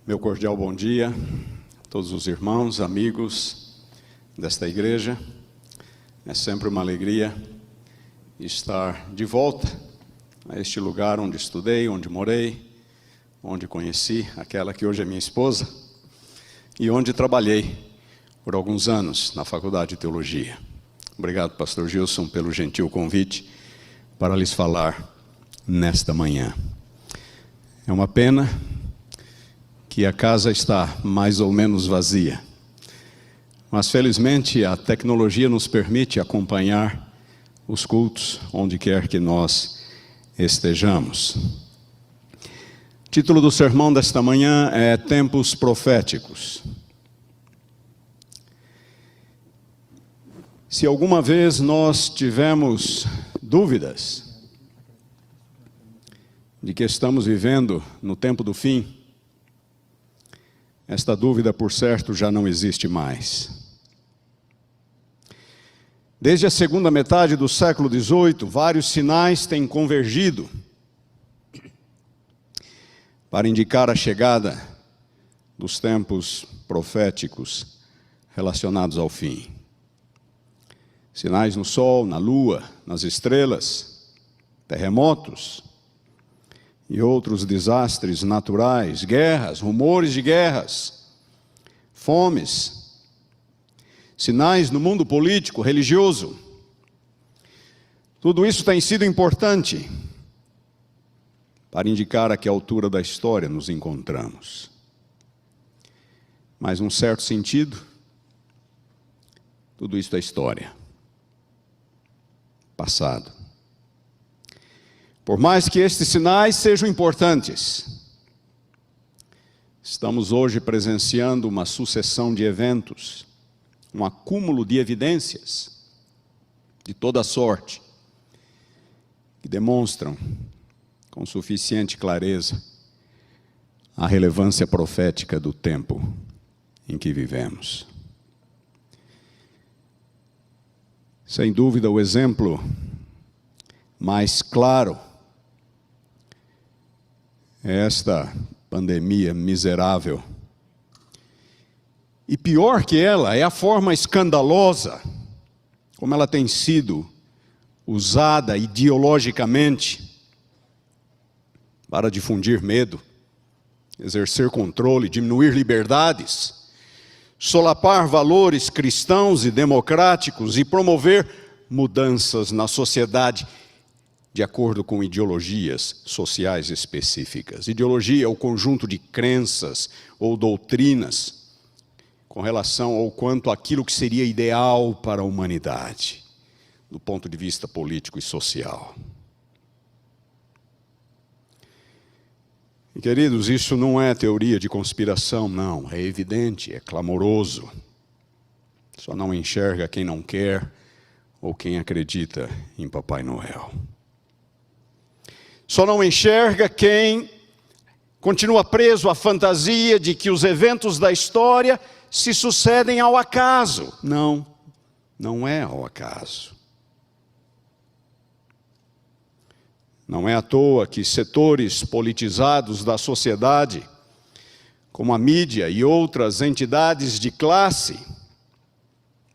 Meu cordial bom dia a todos os irmãos, amigos desta igreja. É sempre uma alegria estar de volta a este lugar onde estudei, onde morei, onde conheci aquela que hoje é minha esposa e onde trabalhei por alguns anos na Faculdade de Teologia. Obrigado, pastor Gilson, pelo gentil convite para lhes falar nesta manhã. É uma pena que a casa está mais ou menos vazia, mas felizmente a tecnologia nos permite acompanhar os cultos onde quer que nós estejamos. O título do sermão desta manhã é Tempos Proféticos. Se alguma vez nós tivemos dúvidas de que estamos vivendo no tempo do fim, esta dúvida, por certo, já não existe mais. Desde a segunda metade do século XVIII, vários sinais têm convergido para indicar a chegada dos tempos proféticos relacionados ao fim. Sinais no sol, na lua, nas estrelas, terremotos e outros desastres naturais, guerras, rumores de guerras, fomes, sinais no mundo político, religioso. Tudo isso tem sido importante para indicar a que altura da história nos encontramos. Mas, num certo sentido, tudo isso é história, passado. Por mais que estes sinais sejam importantes, estamos hoje presenciando uma sucessão de eventos, um acúmulo de evidências de toda sorte, que demonstram com suficiente clareza a relevância profética do tempo em que vivemos. Sem dúvida, o exemplo mais claro é esta pandemia miserável. E pior que ela é a forma escandalosa como ela tem sido usada ideologicamente para difundir medo, exercer controle, diminuir liberdades, solapar valores cristãos e democráticos e promover mudanças na sociedade de acordo com ideologias sociais específicas. Ideologia é o conjunto de crenças ou doutrinas com relação ao quanto aquilo que seria ideal para a humanidade, do ponto de vista político e social. E, queridos, isso não é teoria de conspiração, não. É evidente, é clamoroso. Só não enxerga quem não quer ou quem acredita em Papai Noel. Só não enxerga quem continua preso à fantasia de que os eventos da história se sucedem ao acaso. Não, não é ao acaso. Não é à toa que setores politizados da sociedade, como a mídia e outras entidades de classe,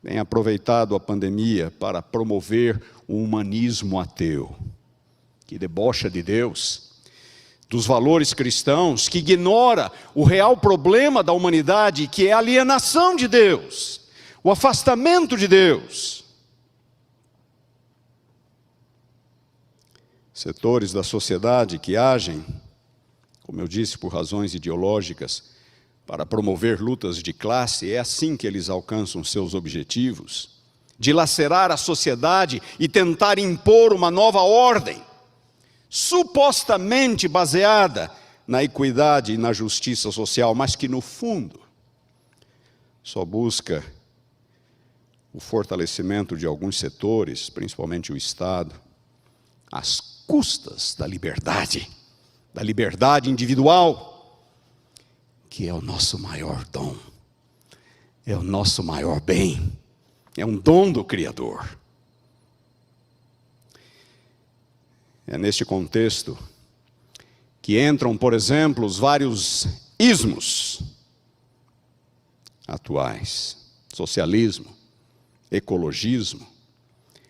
têm aproveitado a pandemia para promover o humanismo ateu, que debocha de Deus, dos valores cristãos, que ignora o real problema da humanidade, que é a alienação de Deus, o afastamento de Deus. Setores da sociedade que agem, como eu disse, por razões ideológicas, para promover lutas de classe, é assim que eles alcançam seus objetivos, dilacerar a sociedade e tentar impor uma nova ordem, supostamente baseada na equidade e na justiça social, mas que no fundo só busca o fortalecimento de alguns setores, principalmente o Estado, às custas da liberdade individual, que é o nosso maior dom, é o nosso maior bem, é um dom do Criador. É neste contexto que entram, por exemplo, os vários ismos atuais: socialismo, ecologismo,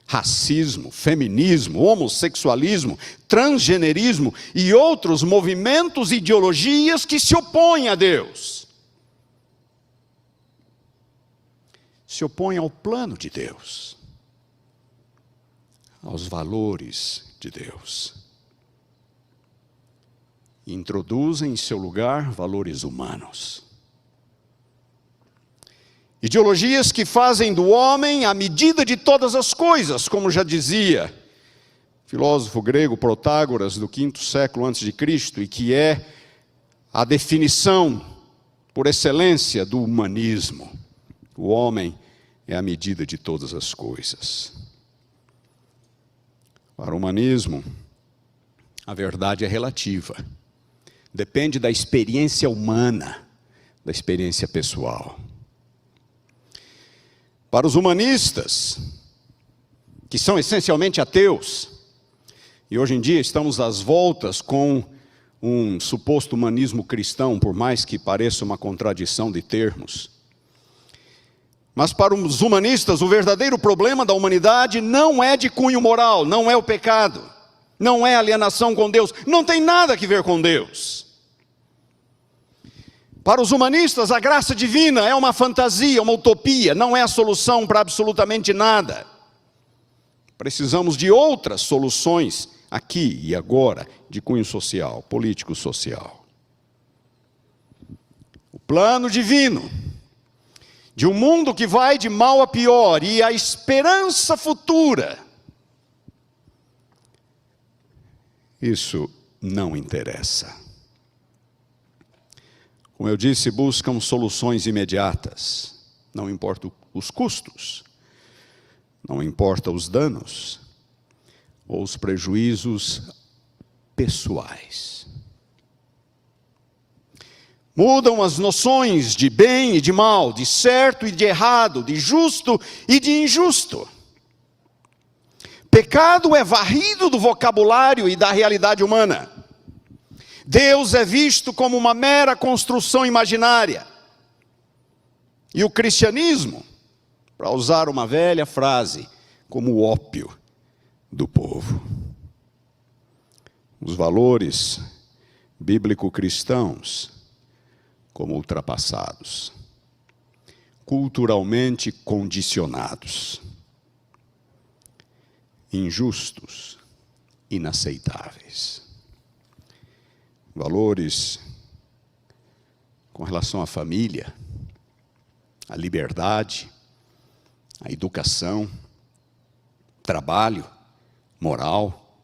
racismo, feminismo, homossexualismo, transgenerismo e outros movimentos e ideologias que se opõem a Deus. Se opõem ao plano de Deus, aos valores de Deus. E introduzem em seu lugar valores humanos. Ideologias que fazem do homem a medida de todas as coisas, como já dizia o filósofo grego Protágoras, do 5º século antes de Cristo, e que é a definição por excelência do humanismo. O homem é a medida de todas as coisas. Para o humanismo, a verdade é relativa. Depende da experiência humana, da experiência pessoal. Para os humanistas, que são essencialmente ateus, e hoje em dia estamos às voltas com um suposto humanismo cristão, por mais que pareça uma contradição de termos. Mas para os humanistas, o verdadeiro problema da humanidade não é de cunho moral, não é o pecado, não é a alienação com Deus, não tem nada a ver com Deus. Para os humanistas, a graça divina é uma fantasia, uma utopia, não é a solução para absolutamente nada. Precisamos de outras soluções aqui e agora, de cunho social, político-social. O plano divino de um mundo que vai de mal a pior e a esperança futura, isso não interessa. Como eu disse, buscam soluções imediatas. Não importa os custos, não importa os danos ou os prejuízos pessoais. Mudam as noções de bem e de mal, de certo e de errado, de justo e de injusto. Pecado é varrido do vocabulário e da realidade humana. Deus é visto como uma mera construção imaginária. E o cristianismo, para usar uma velha frase, como o ópio do povo. Os valores bíblico-cristãos como ultrapassados, culturalmente condicionados, injustos, inaceitáveis. Valores com relação à família, à liberdade, à educação, trabalho, moral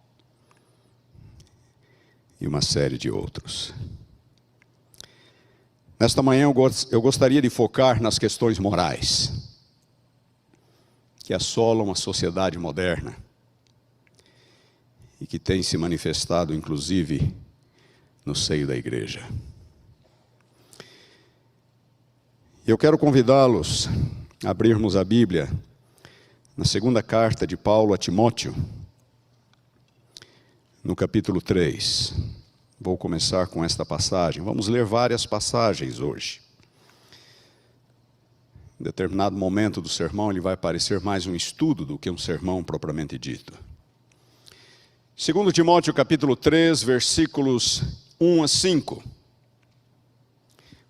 e uma série de outros. Nesta manhã eu gostaria de focar nas questões morais que assolam a sociedade moderna e que têm se manifestado, inclusive, no seio da igreja. Eu quero convidá-los a abrirmos a Bíblia na segunda carta de Paulo a Timóteo, no capítulo 3. Vou começar com esta passagem. Vamos ler várias passagens hoje. Em determinado momento do sermão, ele vai parecer mais um estudo do que um sermão propriamente dito. 2 Timóteo capítulo 3, versículos 1 a 5.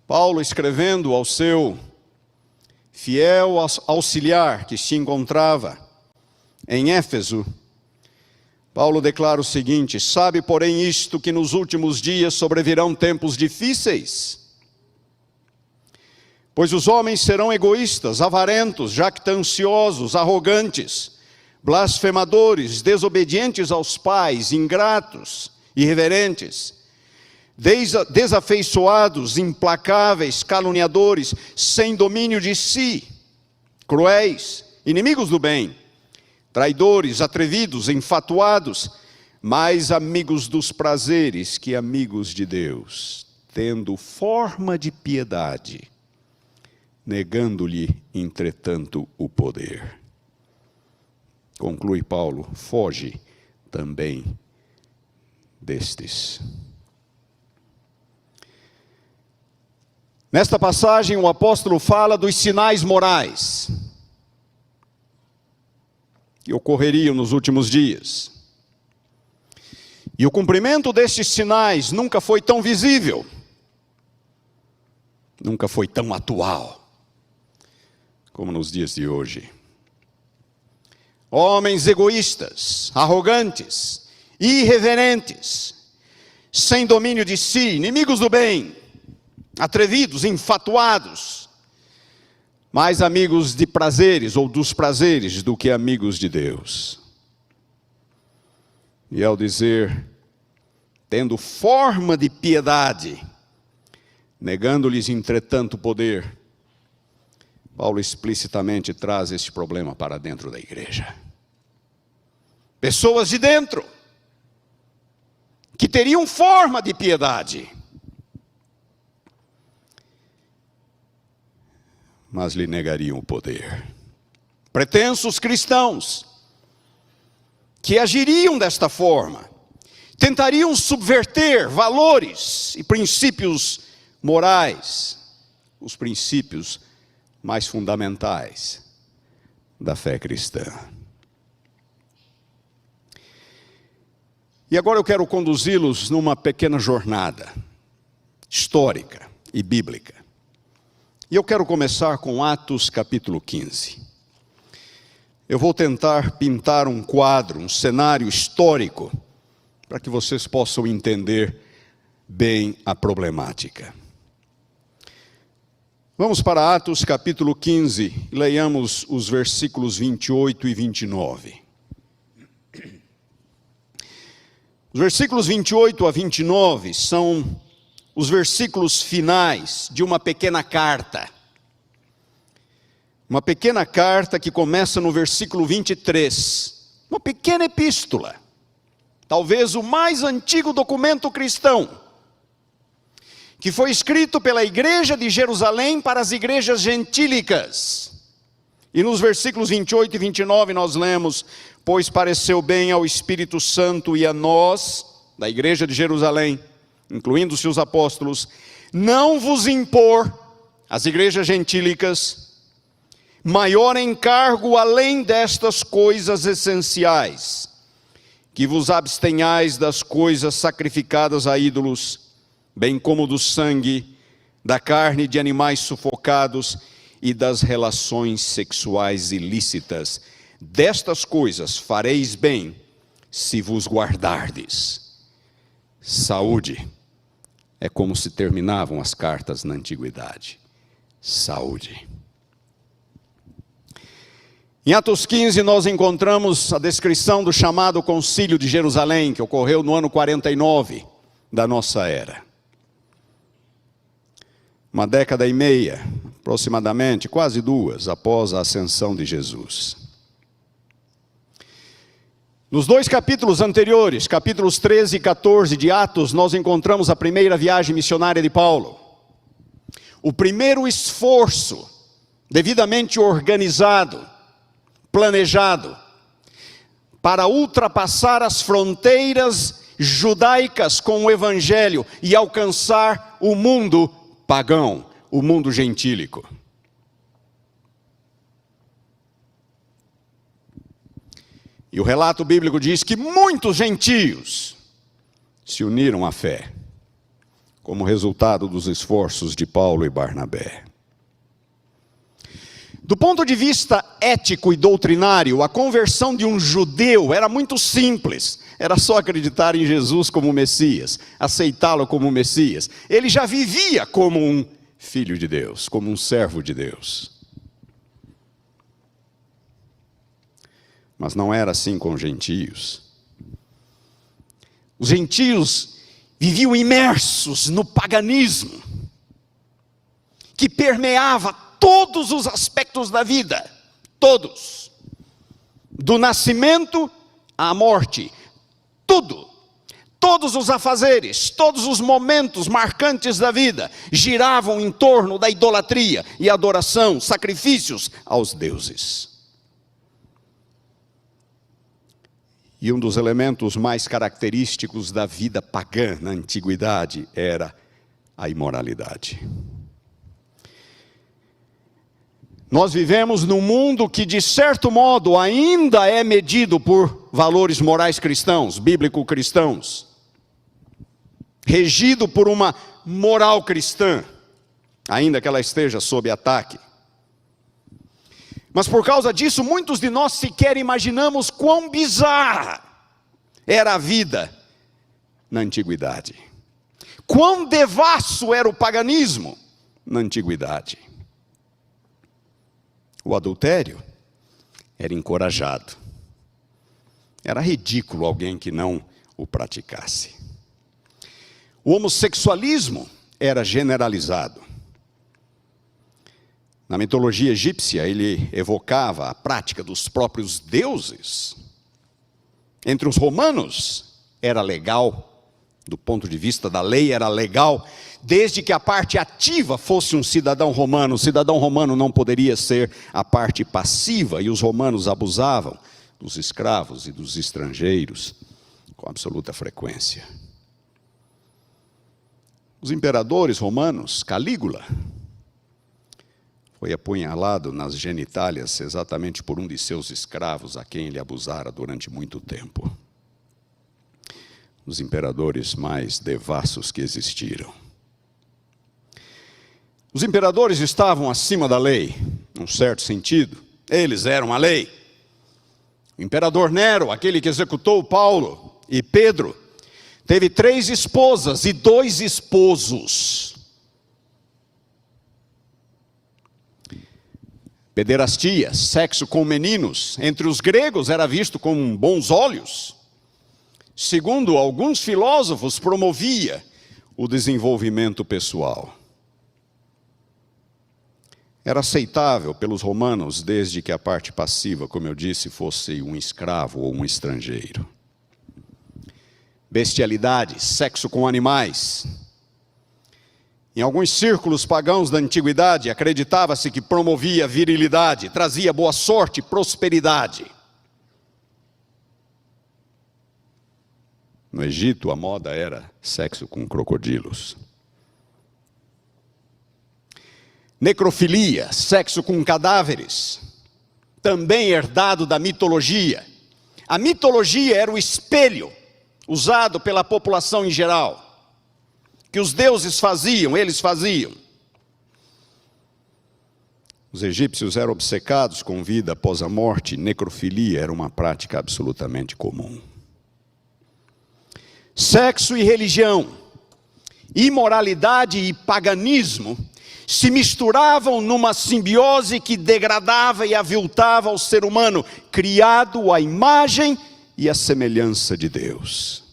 Paulo escrevendo ao seu fiel auxiliar que se encontrava em Éfeso, Paulo declara o seguinte: sabe, porém, isto, que nos últimos dias sobrevirão tempos difíceis, pois os homens serão egoístas, avarentos, jactanciosos, arrogantes, blasfemadores, desobedientes aos pais, ingratos, irreverentes, desafeiçoados, implacáveis, caluniadores, sem domínio de si, cruéis, inimigos do bem, traidores, atrevidos, enfatuados, mais amigos dos prazeres que amigos de Deus, tendo forma de piedade, negando-lhe, entretanto, o poder. Conclui Paulo: foge também destes. Nesta passagem, o apóstolo fala dos sinais morais que ocorreriam nos últimos dias. E o cumprimento destes sinais nunca foi tão visível, nunca foi tão atual como nos dias de hoje. Homens egoístas, arrogantes, irreverentes, sem domínio de si, inimigos do bem, atrevidos, enfatuados, mais amigos de prazeres ou dos prazeres do que amigos de Deus. E ao dizer, tendo forma de piedade, negando-lhes entretanto poder, Paulo explicitamente traz este problema para dentro da igreja. Pessoas de dentro, que teriam forma de piedade, mas lhe negariam o poder. Pretensos cristãos, que agiriam desta forma, tentariam subverter valores e princípios morais, os princípios mais fundamentais da fé cristã. E agora eu quero conduzi-los numa pequena jornada histórica e bíblica. E eu quero começar com Atos capítulo 15. Eu vou tentar pintar um quadro, um cenário histórico, para que vocês possam entender bem a problemática. Vamos para Atos capítulo 15, leiamos os versículos 28 e 29. Os versículos 28 a 29 são os versículos finais de uma pequena carta. Uma pequena carta que começa no versículo 23. Uma pequena epístola. Talvez o mais antigo documento cristão, que foi escrito pela igreja de Jerusalém para as igrejas gentílicas. E nos versículos 28 e 29 nós lemos: pois pareceu bem ao Espírito Santo e a nós, da igreja de Jerusalém, incluindo-se os apóstolos, não vos impor, as igrejas gentílicas, maior encargo além destas coisas essenciais, que vos abstenhais das coisas sacrificadas a ídolos, bem como do sangue, da carne de animais sufocados e das relações sexuais ilícitas. Destas coisas fareis bem, se vos guardardes. Saúde. É como se terminavam as cartas na antiguidade. Saúde. Em Atos 15 nós encontramos a descrição do chamado Concílio de Jerusalém, que ocorreu no ano 49 da nossa era. Uma década e meia, aproximadamente, quase duas, após a ascensão de Jesus. Nos dois capítulos anteriores, capítulos 13 e 14 de Atos, nós encontramos a primeira viagem missionária de Paulo. O primeiro esforço, devidamente organizado, planejado, para ultrapassar as fronteiras judaicas com o Evangelho e alcançar o mundo pagão, o mundo gentílico. E o relato bíblico diz que muitos gentios se uniram à fé, como resultado dos esforços de Paulo e Barnabé. Do ponto de vista ético e doutrinário, a conversão de um judeu era muito simples. Era só acreditar em Jesus como Messias, aceitá-lo como Messias. Ele já vivia como um filho de Deus, como um servo de Deus. Mas não era assim com os gentios. Os gentios viviam imersos no paganismo, que permeava todos os aspectos da vida, todos, do nascimento à morte, tudo, todos os afazeres, todos os momentos marcantes da vida, giravam em torno da idolatria e adoração, sacrifícios aos deuses. E um dos elementos mais característicos da vida pagã na antiguidade era a imoralidade. Nós vivemos num mundo que, de certo modo, ainda é medido por valores morais cristãos, bíblico-cristãos, regido por uma moral cristã, ainda que ela esteja sob ataque. Mas por causa disso, muitos de nós sequer imaginamos quão bizarra era a vida na antiguidade. Quão devasso era o paganismo na antiguidade. O adultério era encorajado. Era ridículo alguém que não o praticasse. O homossexualismo era generalizado. Na mitologia egípcia, ele evocava a prática dos próprios deuses. Entre os romanos, era legal, do ponto de vista da lei, era legal, desde que a parte ativa fosse um cidadão romano. O cidadão romano não poderia ser a parte passiva, e os romanos abusavam dos escravos e dos estrangeiros com absoluta frequência. Os imperadores romanos, Calígula, foi apunhalado nas genitálias exatamente por um de seus escravos, a quem ele abusara durante muito tempo. Os imperadores mais devassos que existiram. Os imperadores estavam acima da lei, num certo sentido. Eles eram a lei. O imperador Nero, aquele que executou Paulo e Pedro, teve 3 esposas e 2 esposos. Pederastia, sexo com meninos, entre os gregos era visto com bons olhos. Segundo alguns filósofos, promovia o desenvolvimento pessoal. Era aceitável pelos romanos, desde que a parte passiva, como eu disse, fosse um escravo ou um estrangeiro. Bestialidade, sexo com animais. Em alguns círculos pagãos da antiguidade, acreditava-se que promovia virilidade, trazia boa sorte e prosperidade. No Egito, a moda era sexo com crocodilos. Necrofilia, sexo com cadáveres, também herdado da mitologia. A mitologia era o espelho usado pela população em geral, que os deuses faziam, eles faziam. Os egípcios eram obcecados com vida após a morte. Necrofilia era uma prática absolutamente comum. Sexo e religião, imoralidade e paganismo se misturavam numa simbiose que degradava e aviltava o ser humano, criado à imagem e à semelhança de Deus.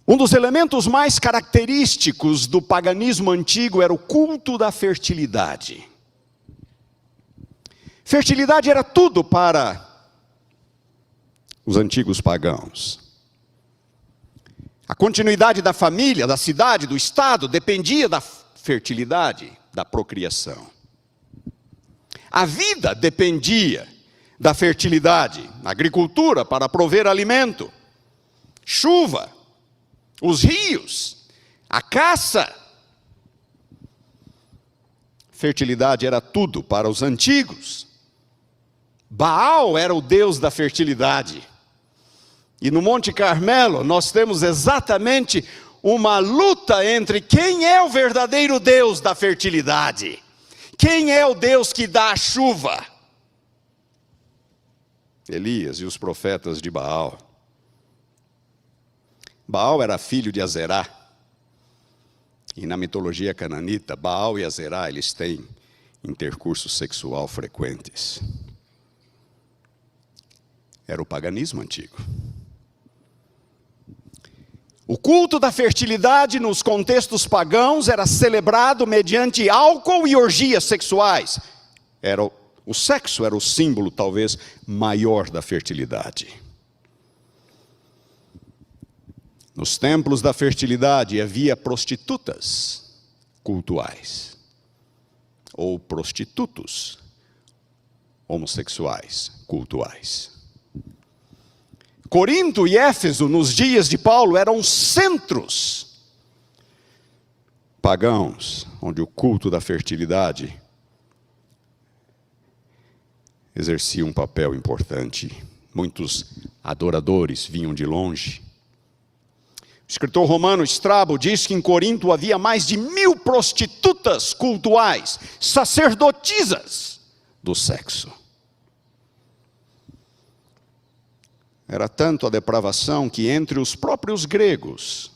Um dos elementos mais característicos do paganismo antigo era o culto da fertilidade. Fertilidade era tudo para os antigos pagãos. A continuidade da família, da cidade, do estado, dependia da fertilidade, da procriação. A vida dependia da fertilidade, a agricultura para prover alimento, chuva, os rios, a caça. Fertilidade era tudo para os antigos. Baal era o deus da fertilidade. E no Monte Carmelo nós temos exatamente uma luta entre quem é o verdadeiro Deus da fertilidade. Quem é o Deus que dá a chuva? Elias e os profetas de Baal. Baal era filho de Azerá. E na mitologia cananita, Baal e Azerá, eles têm intercurso sexual frequentes. Era o paganismo antigo. O culto da fertilidade nos contextos pagãos era celebrado mediante álcool e orgias sexuais. O sexo era o símbolo, talvez, maior da fertilidade. Nos templos da fertilidade havia prostitutas cultuais, ou prostitutos homossexuais cultuais. Corinto e Éfeso, nos dias de Paulo, eram centros pagãos, onde o culto da fertilidade exercia um papel importante. Muitos adoradores vinham de longe. O escritor romano Estrabo diz que em Corinto havia mais de 1000 prostitutas cultuais, sacerdotisas do sexo. Era tanto a depravação que entre os próprios gregos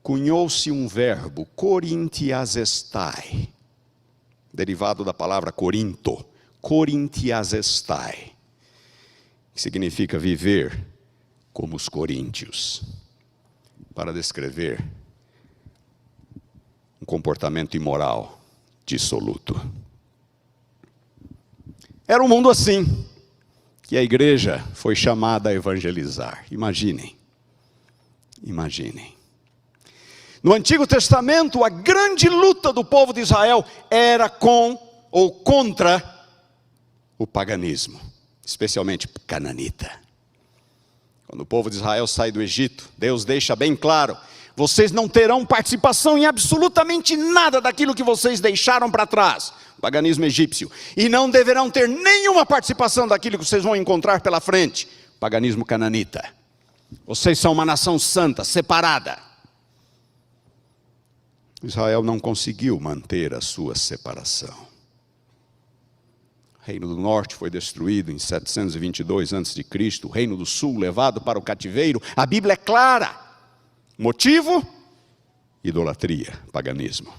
cunhou-se um verbo, korintiazestai, derivado da palavra Corinto, korintiazestai, que significa viver como os coríntios, para descrever um comportamento imoral, dissoluto. Era um mundo assim, que a igreja foi chamada a evangelizar. Imaginem. No Antigo Testamento, a grande luta do povo de Israel era com ou contra o paganismo, especialmente cananita. Quando o povo de Israel sai do Egito, Deus deixa bem claro: vocês não terão participação em absolutamente nada daquilo que vocês deixaram para trás, o paganismo egípcio, e não deverão ter nenhuma participação daquilo que vocês vão encontrar pela frente, o paganismo cananita. Vocês são uma nação santa, separada. Israel não conseguiu manter a sua separação. O reino do norte foi destruído em 722 a.C., o reino do sul levado para o cativeiro. A Bíblia é clara. Motivo? Idolatria, paganismo.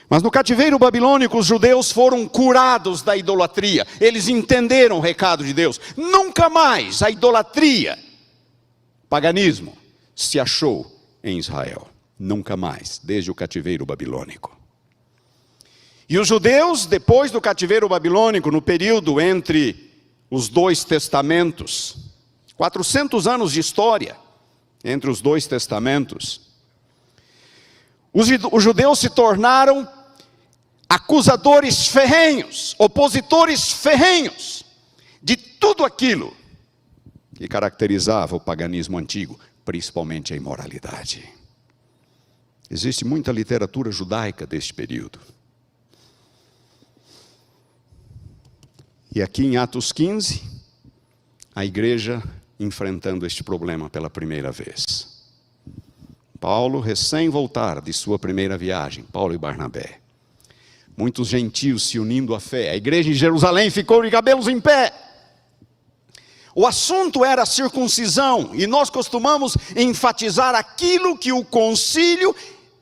Mas no cativeiro babilônico, os judeus foram curados da idolatria. Eles entenderam o recado de Deus. Nunca mais a idolatria, paganismo, se achou em Israel. Nunca mais, desde o cativeiro babilônico. E os judeus, depois do cativeiro babilônico, no período entre os dois testamentos, 400 anos de história entre os dois testamentos, os judeus se tornaram acusadores ferrenhos, opositores ferrenhos de tudo aquilo que caracterizava o paganismo antigo, principalmente a imoralidade. Existe muita literatura judaica deste período. E aqui em Atos 15, a igreja enfrentando este problema pela primeira vez. Paulo, recém-voltar de sua primeira viagem, Paulo e Barnabé. Muitos gentios se unindo à fé. A igreja em Jerusalém ficou de cabelos em pé. O assunto era a circuncisão, e nós costumamos enfatizar aquilo que o concílio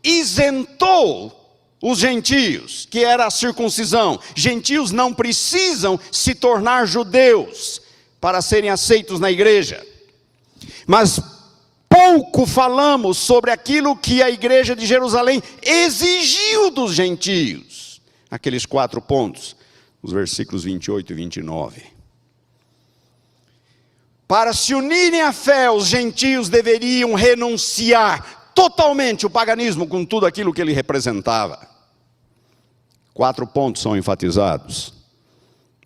isentou os gentios, que era a circuncisão. Gentios não precisam se tornar judeus para serem aceitos na igreja. Mas pouco falamos sobre aquilo que a igreja de Jerusalém exigiu dos gentios. Aqueles 4 pontos, os versículos 28 e 29. Para se unirem à fé, os gentios deveriam renunciar totalmente o paganismo com tudo aquilo que ele representava. 4 pontos são enfatizados: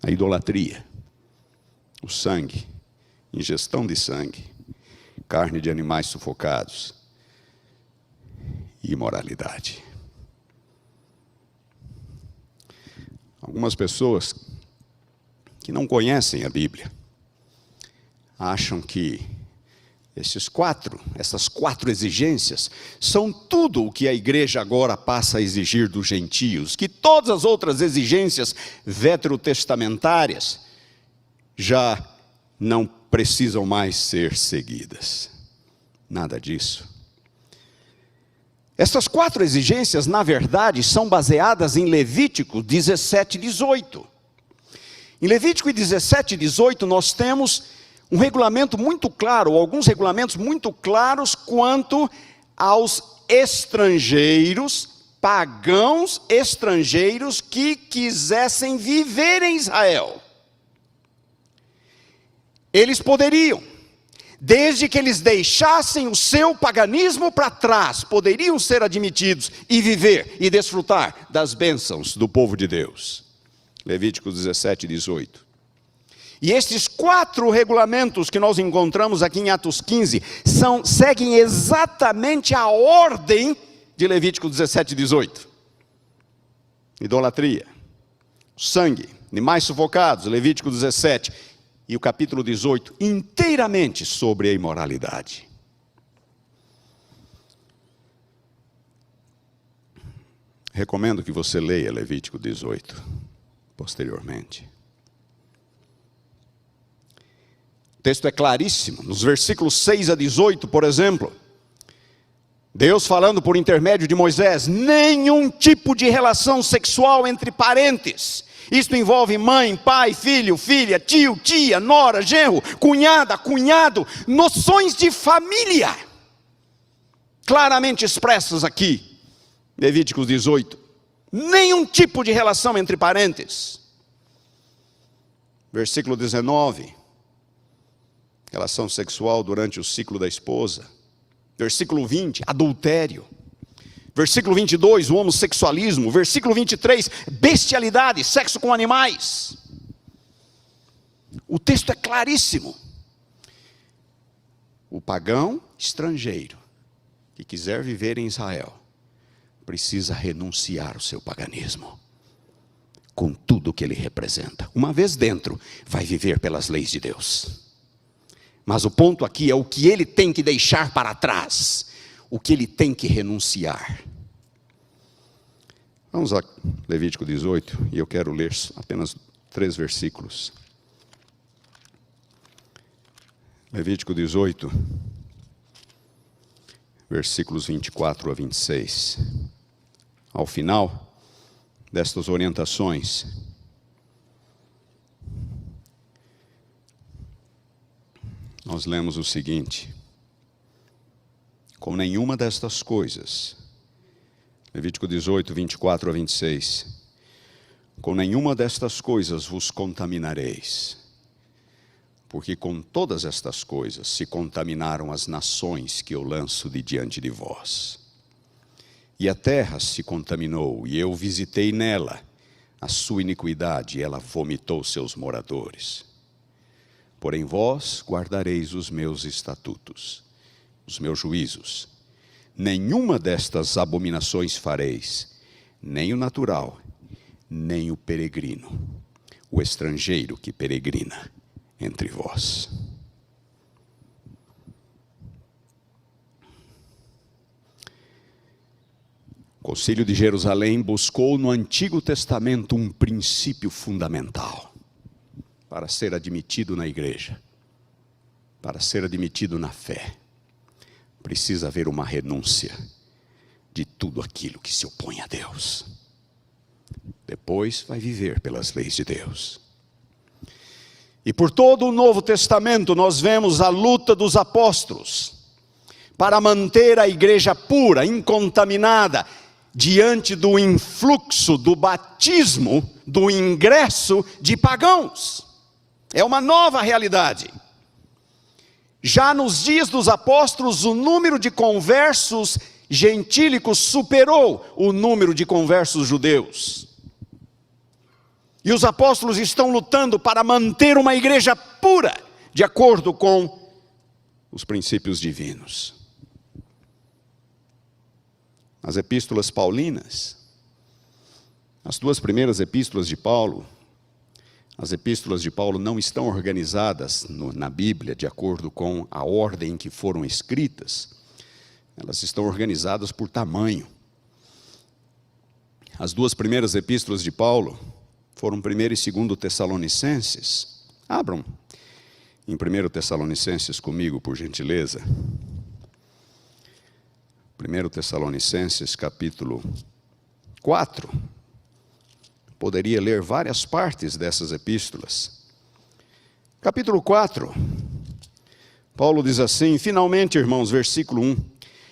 a idolatria, o sangue, ingestão de sangue, carne de animais sufocados e imoralidade. Algumas pessoas que não conhecem a Bíblia acham que essas quatro exigências são tudo o que a igreja agora passa a exigir dos gentios, que todas as outras exigências veterotestamentárias já não precisam mais ser seguidas. Nada disso. Essas 4 exigências, na verdade, são baseadas em Levítico 17, 18. Em Levítico 17, 18, nós temos um regulamento muito claro, ou alguns regulamentos muito claros quanto aos estrangeiros, pagãos estrangeiros que quisessem viver em Israel. Eles poderiam, desde que eles deixassem o seu paganismo para trás, poderiam ser admitidos e viver e desfrutar das bênçãos do povo de Deus. Levítico 17, 18. E estes 4 regulamentos que nós encontramos aqui em Atos 15 seguem exatamente a ordem de Levítico 17 e 18. Idolatria, sangue, animais sufocados, Levítico 17. E o capítulo 18, inteiramente sobre a imoralidade. Recomendo que você leia Levítico 18, posteriormente. O texto é claríssimo, nos versículos 6 a 18, por exemplo. Deus falando por intermédio de Moisés, nenhum tipo de relação sexual entre parentes. Isto envolve mãe, pai, filho, filha, tio, tia, nora, genro, cunhada, cunhado, noções de família. Claramente expressas aqui, Levíticos 18. Nenhum tipo de relação entre parentes. Versículo 19. Relação sexual durante o ciclo da esposa. Versículo 20, adultério. Versículo 22, o homossexualismo. Versículo 23, bestialidade, sexo com animais. O texto é claríssimo. O pagão estrangeiro que quiser viver em Israel precisa renunciar ao seu paganismo, com tudo o que ele representa. Uma vez dentro, vai viver pelas leis de Deus. Mas o ponto aqui é o que ele tem que deixar para trás, o que ele tem que renunciar. Vamos a Levítico 18, e eu quero ler apenas 3 versículos. Levítico 18, versículos 24 a 26. Ao final destas orientações, nós lemos o seguinte: com nenhuma destas coisas, Levítico 18, 24 a 26, com nenhuma destas coisas vos contaminareis, porque com todas estas coisas se contaminaram as nações que eu lanço de diante de vós. E a terra se contaminou, e eu visitei nela a sua iniquidade, e ela vomitou seus moradores. Porém vós guardareis os meus estatutos, os meus juízos. Nenhuma destas abominações fareis, nem o natural, nem o peregrino, o estrangeiro que peregrina entre vós. O Concílio de Jerusalém buscou no Antigo Testamento um princípio fundamental para ser admitido na igreja, para ser admitido na fé. Precisa haver uma renúncia de tudo aquilo que se opõe a Deus. Depois vai viver pelas leis de Deus. E por todo o Novo Testamento nós vemos a luta dos apóstolos para manter a igreja pura, incontaminada, diante do influxo, do batismo, do ingresso de pagãos. É uma nova realidade. Já nos dias dos apóstolos, o número de conversos gentílicos superou o número de conversos judeus. E os apóstolos estão lutando para manter uma igreja pura, de acordo com os princípios divinos. As epístolas paulinas, as 2 primeiras epístolas de Paulo, as epístolas de Paulo não estão organizadas na Bíblia de acordo com a ordem em que foram escritas. Elas estão organizadas por tamanho. As 2 primeiras epístolas de Paulo foram 1 e 2 Tessalonicenses. Abram em 1 Tessalonicenses comigo, por gentileza. 1 Tessalonicenses, capítulo 4. Poderia ler várias partes dessas epístolas. Capítulo 4. Paulo diz assim: finalmente, irmãos, versículo 1.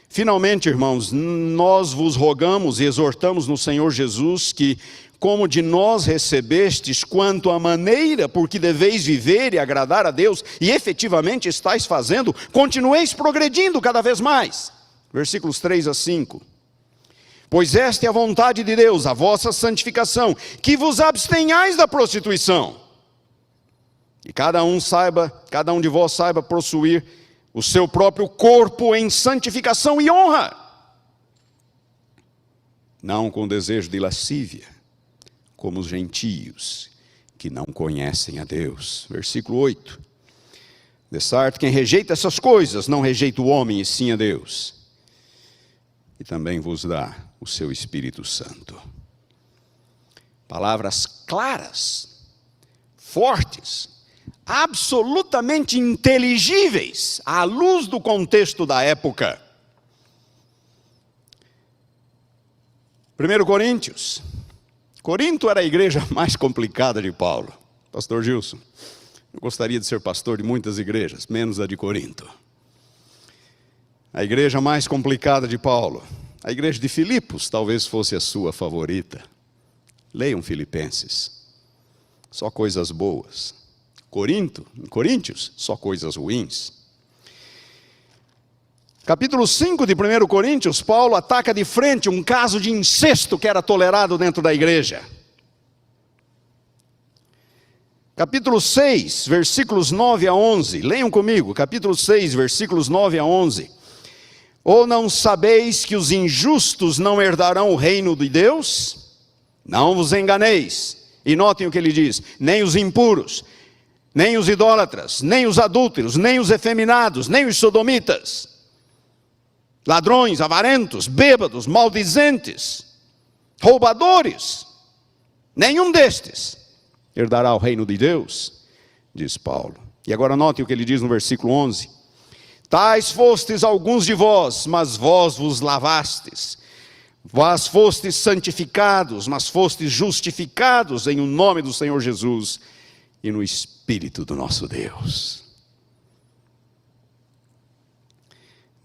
Finalmente, irmãos, nós vos rogamos e exortamos no Senhor Jesus que, como de nós recebestes quanto à maneira por que deveis viver e agradar a Deus, e efetivamente estáis fazendo, continueis progredindo cada vez mais. Versículos 3 a 5. Pois esta é a vontade de Deus, a vossa santificação, que vos abstenhais da prostituição. E cada um de vós saiba possuir o seu próprio corpo em santificação e honra. não com desejo de lascívia, como os gentios que não conhecem a Deus. Versículo 8. De certo, quem rejeita essas coisas, não rejeita o homem, e sim a Deus. E também vos dá o seu Espírito Santo. Palavras claras, fortes, absolutamente inteligíveis, à luz do contexto da época. 1 Coríntios. Corinto era a igreja mais complicada de Paulo. Pastor Gilson, eu gostaria de ser pastor de muitas igrejas, menos a de Corinto. A igreja mais complicada de Paulo. A igreja de Filipos talvez fosse a sua favorita. Leiam Filipenses. Só coisas boas. Coríntios, só coisas ruins. Capítulo 5 de 1 Coríntios, Paulo ataca de frente um caso de incesto que era tolerado dentro da igreja. Capítulo 6, versículos 9 a 11. Leiam comigo, capítulo 6, versículos 9 a 11. Ou não sabeis que os injustos não herdarão o reino de Deus? Não vos enganeis. E notem o que ele diz: nem os impuros, nem os idólatras, nem os adúlteros, nem os efeminados, nem os sodomitas, ladrões, avarentos, bêbados, maldizentes, roubadores, nenhum destes herdará o reino de Deus, diz Paulo. E agora note o que ele diz no versículo 11: tais fostes alguns de vós, mas vós vos lavastes. Vós fostes santificados, mas fostes justificados em o nome do Senhor Jesus e no Espírito do nosso Deus.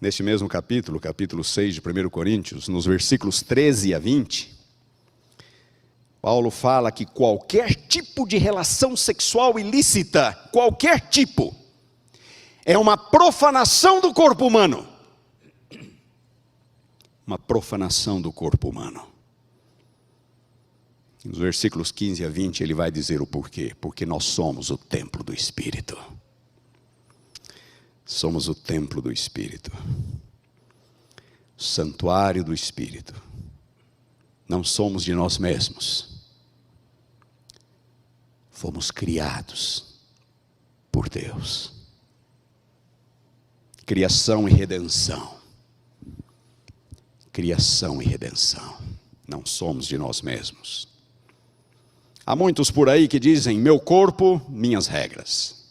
Neste mesmo capítulo, capítulo 6 de 1 Coríntios, nos versículos 13 a 20, Paulo fala que qualquer tipo de relação sexual ilícita, qualquer tipo, é uma profanação do corpo humano. Uma profanação do corpo humano. Nos versículos 15 a 20 ele vai dizer o porquê. Porque nós somos o templo do Espírito. Somos o templo do Espírito. Santuário do Espírito. Não somos de nós mesmos. Fomos criados por Deus. Criação e redenção. Criação e redenção. Não somos de nós mesmos. Há muitos por aí que dizem: meu corpo, minhas regras.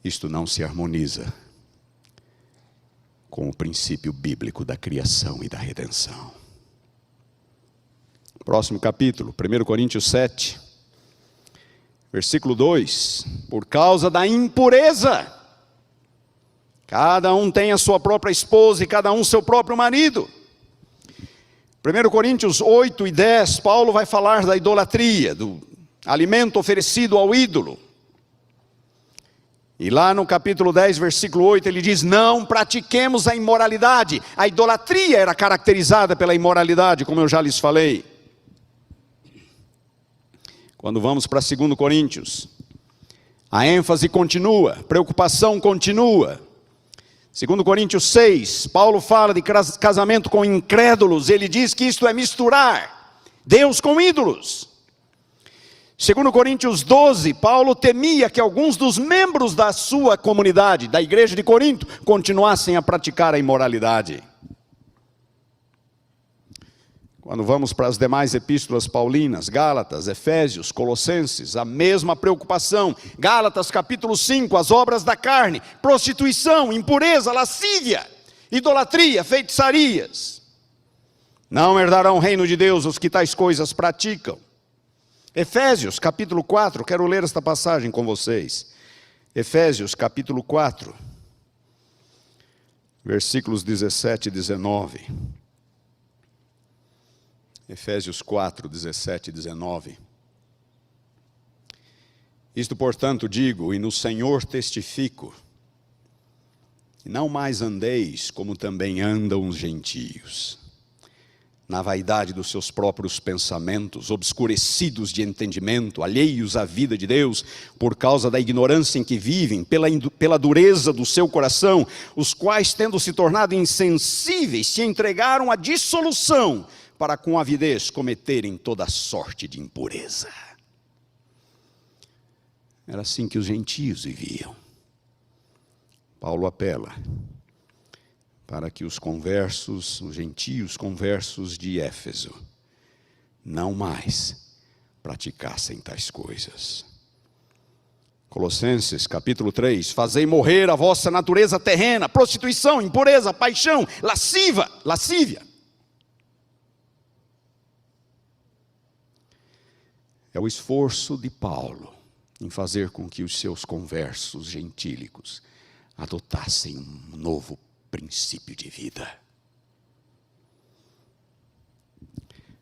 Isto não se harmoniza com o princípio bíblico da criação e da redenção. Próximo capítulo, 1 Coríntios 7. Versículo 2, por causa da impureza, cada um tem a sua própria esposa e cada um seu próprio marido. 1 Coríntios 8 e 10, Paulo vai falar da idolatria, do alimento oferecido ao ídolo. E lá no capítulo 10, versículo 8, ele diz: não pratiquemos a imoralidade. A idolatria era caracterizada pela imoralidade, como eu já lhes falei. Quando vamos para 2 Coríntios, a ênfase continua, a preocupação continua. 2 Coríntios 6, Paulo fala de casamento com incrédulos. Ele diz que isto é misturar Deus com ídolos. 2 Coríntios 12, Paulo temia que alguns dos membros da sua comunidade, da igreja de Corinto, continuassem a praticar a imoralidade. Quando vamos para as demais epístolas paulinas, Gálatas, Efésios, Colossenses, a mesma preocupação. Gálatas capítulo 5, as obras da carne, prostituição, impureza, lascívia, idolatria, feitiçarias. Não herdarão o reino de Deus os que tais coisas praticam. Efésios capítulo 4, quero ler esta passagem com vocês. Efésios capítulo 4, versículos 17 e 19. Efésios 4, 17 e 19. Isto, portanto, digo, e no Senhor testifico, não mais andeis como também andam os gentios, na vaidade dos seus próprios pensamentos, obscurecidos de entendimento, alheios à vida de Deus, por causa da ignorância em que vivem, pela dureza do seu coração, os quais, tendo se tornado insensíveis, se entregaram à dissolução, para com avidez cometerem toda sorte de impureza. Era assim que os gentios viviam. Paulo apela para que os gentios conversos de Éfeso, não mais praticassem tais coisas. Colossenses capítulo 3, fazei morrer a vossa natureza terrena, prostituição, impureza, paixão, lascívia. É o esforço de Paulo em fazer com que os seus conversos gentílicos adotassem um novo princípio de vida.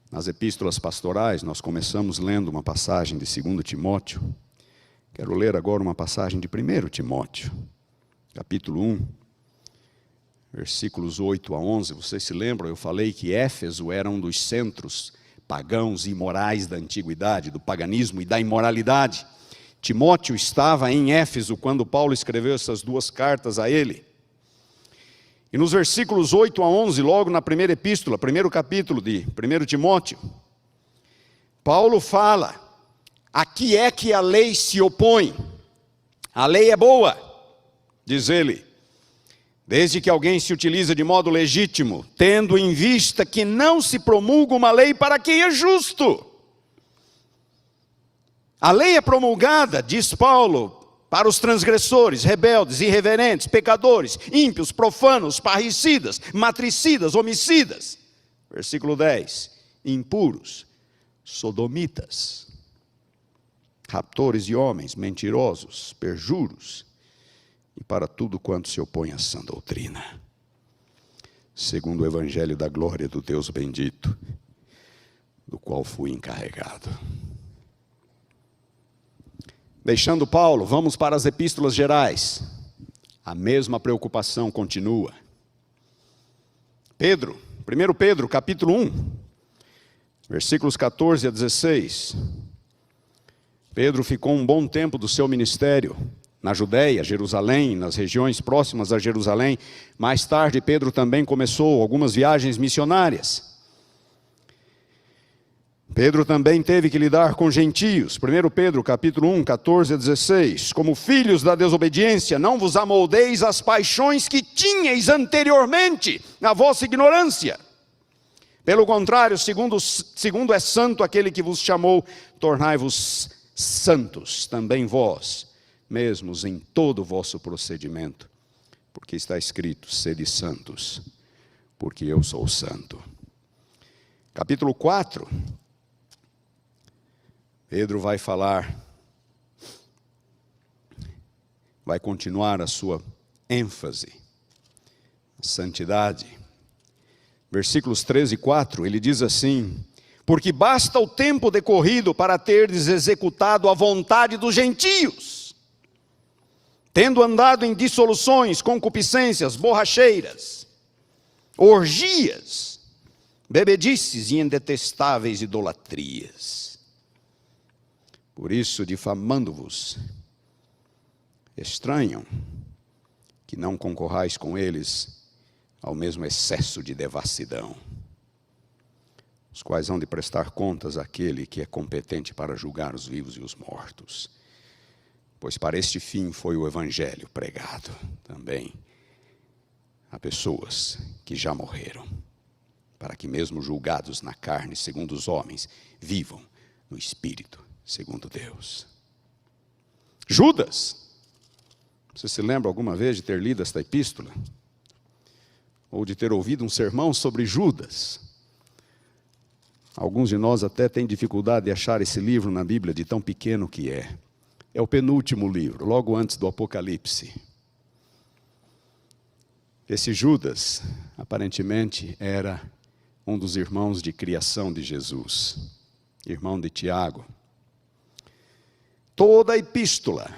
Nas epístolas pastorais, nós começamos lendo uma passagem de 2 Timóteo. Quero ler agora uma passagem de 1 Timóteo, capítulo 1, versículos 8 a 11. Vocês se lembram, eu falei que Éfeso era um dos centros pagãos e imorais da antiguidade, do paganismo e da imoralidade. Timóteo estava em Éfeso quando Paulo escreveu essas duas cartas a ele. E nos versículos 8 a 11, logo na primeira epístola, primeiro capítulo de 1 Timóteo, Paulo fala: a que é que a lei se opõe? A lei é boa, diz ele, desde que alguém se utiliza de modo legítimo, tendo em vista que não se promulga uma lei para quem é justo. A lei é promulgada, diz Paulo, para os transgressores, rebeldes, irreverentes, pecadores, ímpios, profanos, parricidas, matricidas, homicidas. Versículo 10, impuros, sodomitas, raptores de homens, mentirosos, perjuros, e para tudo quanto se opõe à sã doutrina, segundo o evangelho da glória do Deus bendito, do qual fui encarregado. Deixando Paulo, vamos para as epístolas gerais. A mesma preocupação continua. 1 Pedro, capítulo 1, versículos 14 a 16. Pedro ficou um bom tempo do seu ministério na Judéia, Jerusalém, nas regiões próximas a Jerusalém. Mais tarde, Pedro também começou algumas viagens missionárias. Pedro também teve que lidar com gentios. 1 Pedro, capítulo 1, 14 a 16. Como filhos da desobediência, não vos amoldeis às paixões que tinhais anteriormente, na vossa ignorância. Pelo contrário, segundo é santo aquele que vos chamou, tornai-vos santos, também vós, mesmos em todo o vosso procedimento. Porque está escrito, sede santos, porque eu sou santo. Capítulo 4. Pedro vai falar, vai continuar a sua ênfase, a santidade. Versículos 13 e 4, ele diz assim: porque basta o tempo decorrido para terdes executado a vontade dos gentios, tendo andado em dissoluções, concupiscências, borracheiras, orgias, bebedices e em detestáveis idolatrias. Por isso, difamando-vos, estranham que não concorrais com eles ao mesmo excesso de devassidão, os quais hão de prestar contas àquele que é competente para julgar os vivos e os mortos. Pois para este fim foi o evangelho pregado também a pessoas que já morreram, para que mesmo julgados na carne, segundo os homens, vivam no espírito, segundo Deus. Judas, você se lembra alguma vez de ter lido esta epístola? Ou de ter ouvido um sermão sobre Judas? Alguns de nós até têm dificuldade de achar esse livro na Bíblia, de tão pequeno que é. É o penúltimo livro, logo antes do Apocalipse. Esse Judas, aparentemente, era um dos irmãos de criação de Jesus, irmão de Tiago. Toda a epístola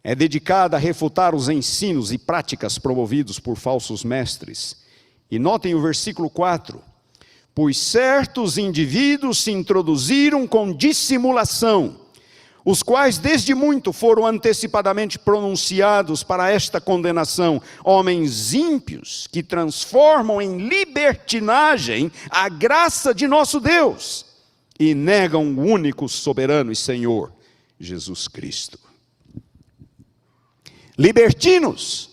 é dedicada a refutar os ensinos e práticas promovidos por falsos mestres. E notem o versículo 4. Pois certos indivíduos se introduziram com dissimulação, os quais desde muito foram antecipadamente pronunciados para esta condenação, homens ímpios que transformam em libertinagem a graça de nosso Deus e negam o único soberano e Senhor, Jesus Cristo. Libertinos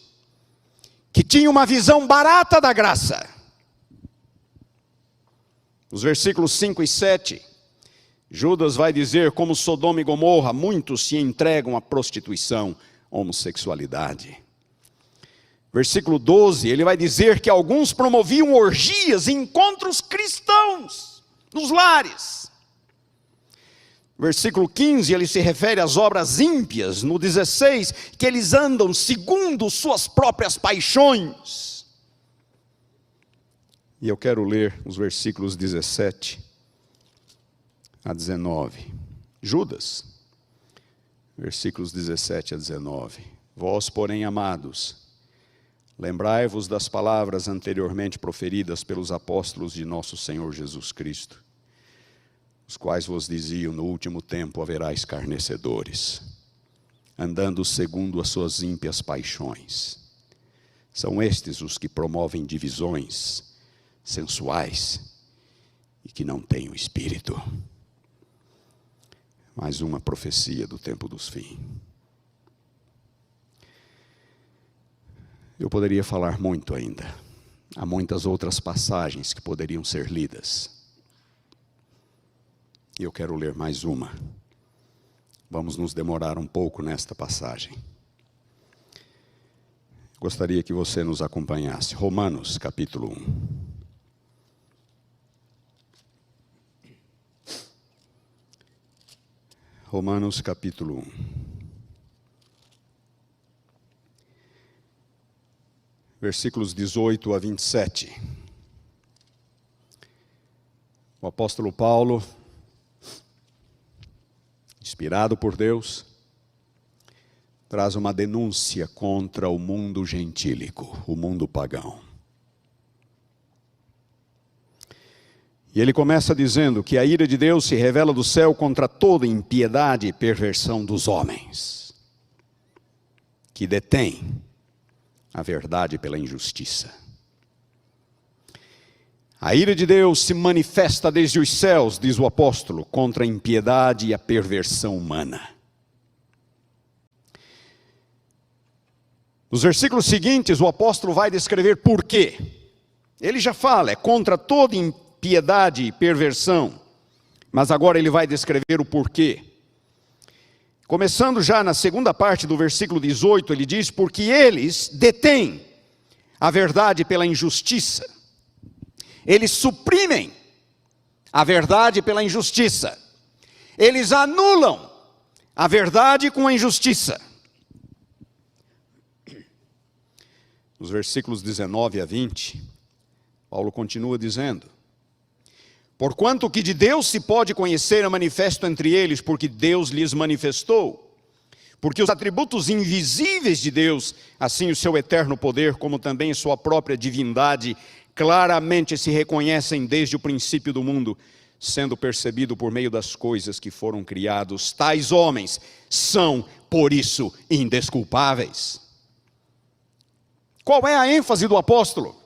que tinham uma visão barata da graça. Nos versículos 5 e 7, Judas vai dizer como Sodoma e Gomorra, muitos se entregam à prostituição, homossexualidade. Versículo 12, ele vai dizer que alguns promoviam orgias e encontros cristãos nos lares. Versículo 15, ele se refere às obras ímpias. No 16, que eles andam segundo suas próprias paixões. E eu quero ler os versículos 17 a 19. Judas, versículos 17 a 19. Vós, porém, amados, lembrai-vos das palavras anteriormente proferidas pelos apóstolos de nosso Senhor Jesus Cristo, os quais vos diziam: no último tempo haverá escarnecedores, andando segundo as suas ímpias paixões. São estes os que promovem divisões sensuais e que não têm o Espírito. Mais uma profecia do tempo dos fins. Eu poderia falar muito ainda. Há muitas outras passagens que poderiam ser lidas. E eu quero ler mais uma. Vamos nos demorar um pouco nesta passagem. Gostaria que você nos acompanhasse. Romanos, capítulo 1. Romanos capítulo 1. Versículos 18 a 27. O apóstolo Paulo, inspirado por Deus, traz uma denúncia contra o mundo gentílico, o mundo pagão. E ele começa dizendo que a ira de Deus se revela do céu contra toda impiedade e perversão dos homens, que detêm a verdade pela injustiça. A ira de Deus se manifesta desde os céus, diz o apóstolo, contra a impiedade e a perversão humana. Nos versículos seguintes, o apóstolo vai descrever por quê. Ele já fala, é contra toda impiedade e perversão, mas agora ele vai descrever o porquê. Começando já na segunda parte do versículo 18, ele diz: porque eles detêm a verdade pela injustiça. Eles suprimem a verdade pela injustiça. Eles anulam a verdade com a injustiça. Nos versículos 19 a 20, Paulo continua dizendo: porquanto o que de Deus se pode conhecer é manifesto entre eles, porque Deus lhes manifestou. Porque os atributos invisíveis de Deus, assim o seu eterno poder, como também sua própria divindade, claramente se reconhecem desde o princípio do mundo, sendo percebido por meio das coisas que foram criados. Tais homens são, por isso, indesculpáveis. Qual é a ênfase do apóstolo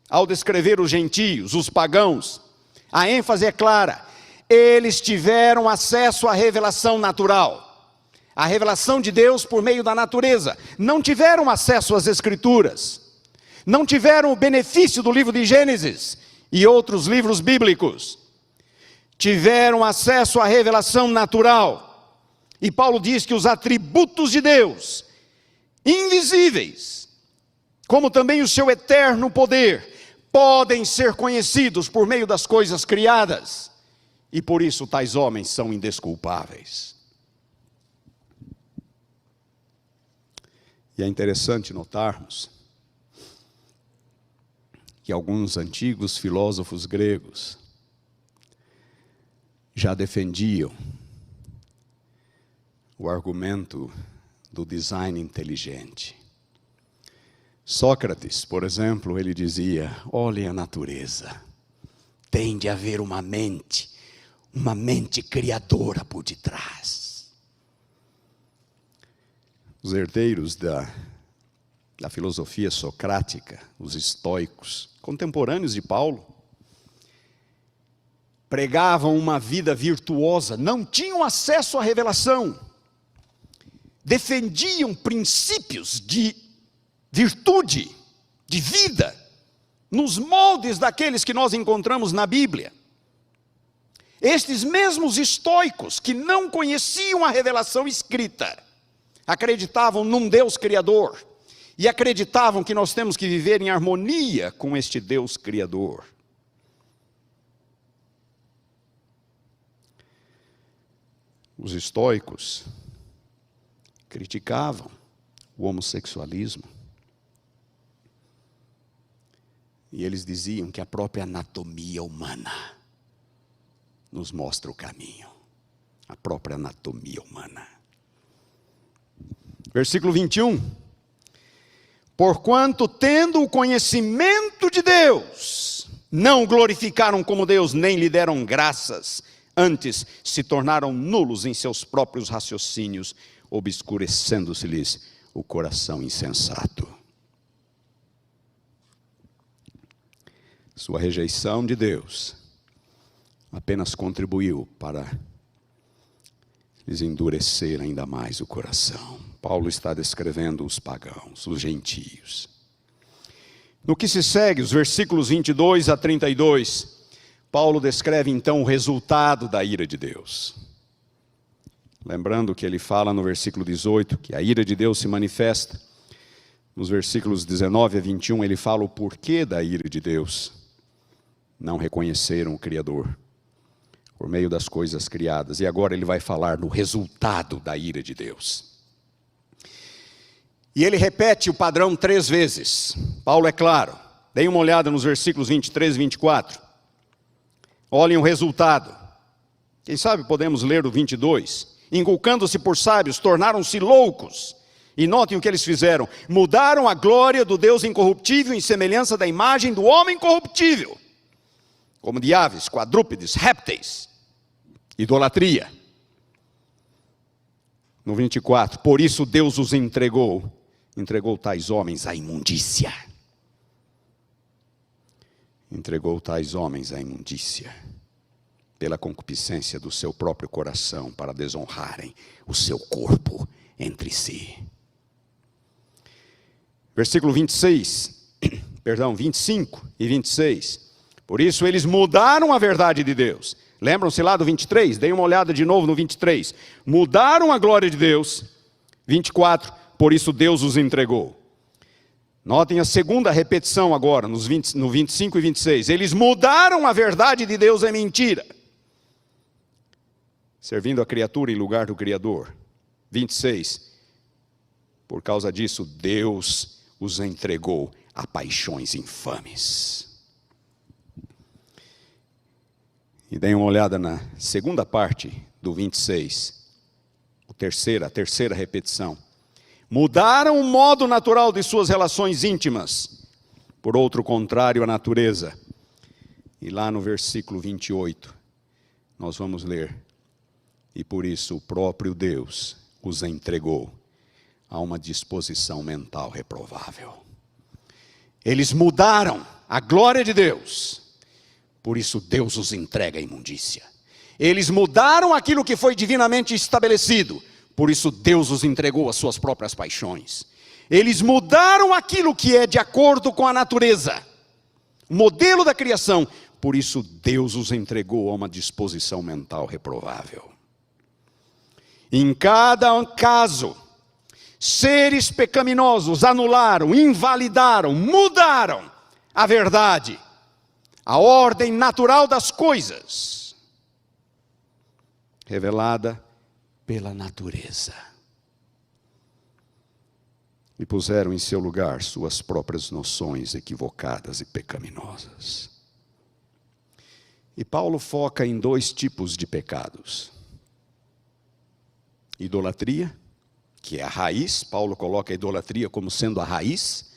ao descrever os gentios, os pagãos? A ênfase é clara: eles tiveram acesso à revelação natural, a revelação de Deus por meio da natureza. Não tiveram acesso às Escrituras, não tiveram o benefício do livro de Gênesis e outros livros bíblicos. Tiveram acesso à revelação natural. E Paulo diz que os atributos de Deus, invisíveis, como também o seu eterno poder, podem ser conhecidos por meio das coisas criadas, e por isso tais homens são indesculpáveis. E é interessante notarmos que alguns antigos filósofos gregos já defendiam o argumento do design inteligente. Sócrates, por exemplo, ele dizia: olhem a natureza, tem de haver uma mente criadora por detrás. Os herdeiros da filosofia socrática, os estoicos, contemporâneos de Paulo, pregavam uma vida virtuosa, não tinham acesso à revelação, defendiam princípios de virtude, de vida, nos moldes daqueles que nós encontramos na Bíblia. Estes mesmos estoicos, que não conheciam a revelação escrita, acreditavam num Deus criador, e acreditavam que nós temos que viver em harmonia com este Deus criador. Os estoicos criticavam o homossexualismo. E eles diziam que a própria anatomia humana nos mostra o caminho. A própria anatomia humana. Versículo 21. Porquanto, tendo o conhecimento de Deus, não o glorificaram como Deus, nem lhe deram graças, antes se tornaram nulos em seus próprios raciocínios, obscurecendo-se-lhes o coração insensato. Sua rejeição de Deus apenas contribuiu para lhes endurecer ainda mais o coração. Paulo está descrevendo os pagãos, os gentios. No que se segue, os versículos 22 a 32, Paulo descreve então o resultado da ira de Deus. Lembrando que ele fala no versículo 18, que a ira de Deus se manifesta. Nos versículos 19 a 21, ele fala o porquê da ira de Deus. Não reconheceram o Criador por meio das coisas criadas. E agora ele vai falar no resultado da ira de Deus. E ele repete o padrão 3 vezes. Paulo é claro. Deem uma olhada nos versículos 23 e 24. Olhem o resultado. Quem sabe podemos ler o 22. Inculcando-se por sábios, tornaram-se loucos. E notem o que eles fizeram. Mudaram a glória do Deus incorruptível em semelhança da imagem do homem corruptível, como de aves, quadrúpedes, répteis. Idolatria. No 24. Por isso Deus os entregou tais homens à imundícia. Entregou tais homens à imundícia, pela concupiscência do seu próprio coração, para desonrarem o seu corpo entre si. Versículo 25 e 26. Por isso eles mudaram a verdade de Deus. Lembram-se lá do 23? Deem uma olhada de novo no 23. Mudaram a glória de Deus. 24. Por isso Deus os entregou. Notem a segunda repetição agora, no 25 e 26. Eles mudaram a verdade de Deus em mentira, servindo a criatura em lugar do Criador. 26. Por causa disso, Deus os entregou a paixões infames. E deem uma olhada na segunda parte do 26. A terceira repetição. Mudaram o modo natural de suas relações íntimas, por outro contrário à natureza. E lá no versículo 28, nós vamos ler. E por isso o próprio Deus os entregou a uma disposição mental reprovável. Eles mudaram a glória de Deus, por isso Deus os entrega à imundícia. Eles mudaram aquilo que foi divinamente estabelecido, por isso Deus os entregou às suas próprias paixões. Eles mudaram aquilo que é de acordo com a natureza, o modelo da criação, por isso Deus os entregou a uma disposição mental reprovável. Em cada caso, seres pecaminosos anularam, invalidaram, mudaram a verdade, a ordem natural das coisas, revelada pela natureza, e puseram em seu lugar suas próprias noções equivocadas e pecaminosas. E Paulo foca em 2 tipos de pecados. Idolatria, que é a raiz. Paulo coloca a idolatria como sendo a raiz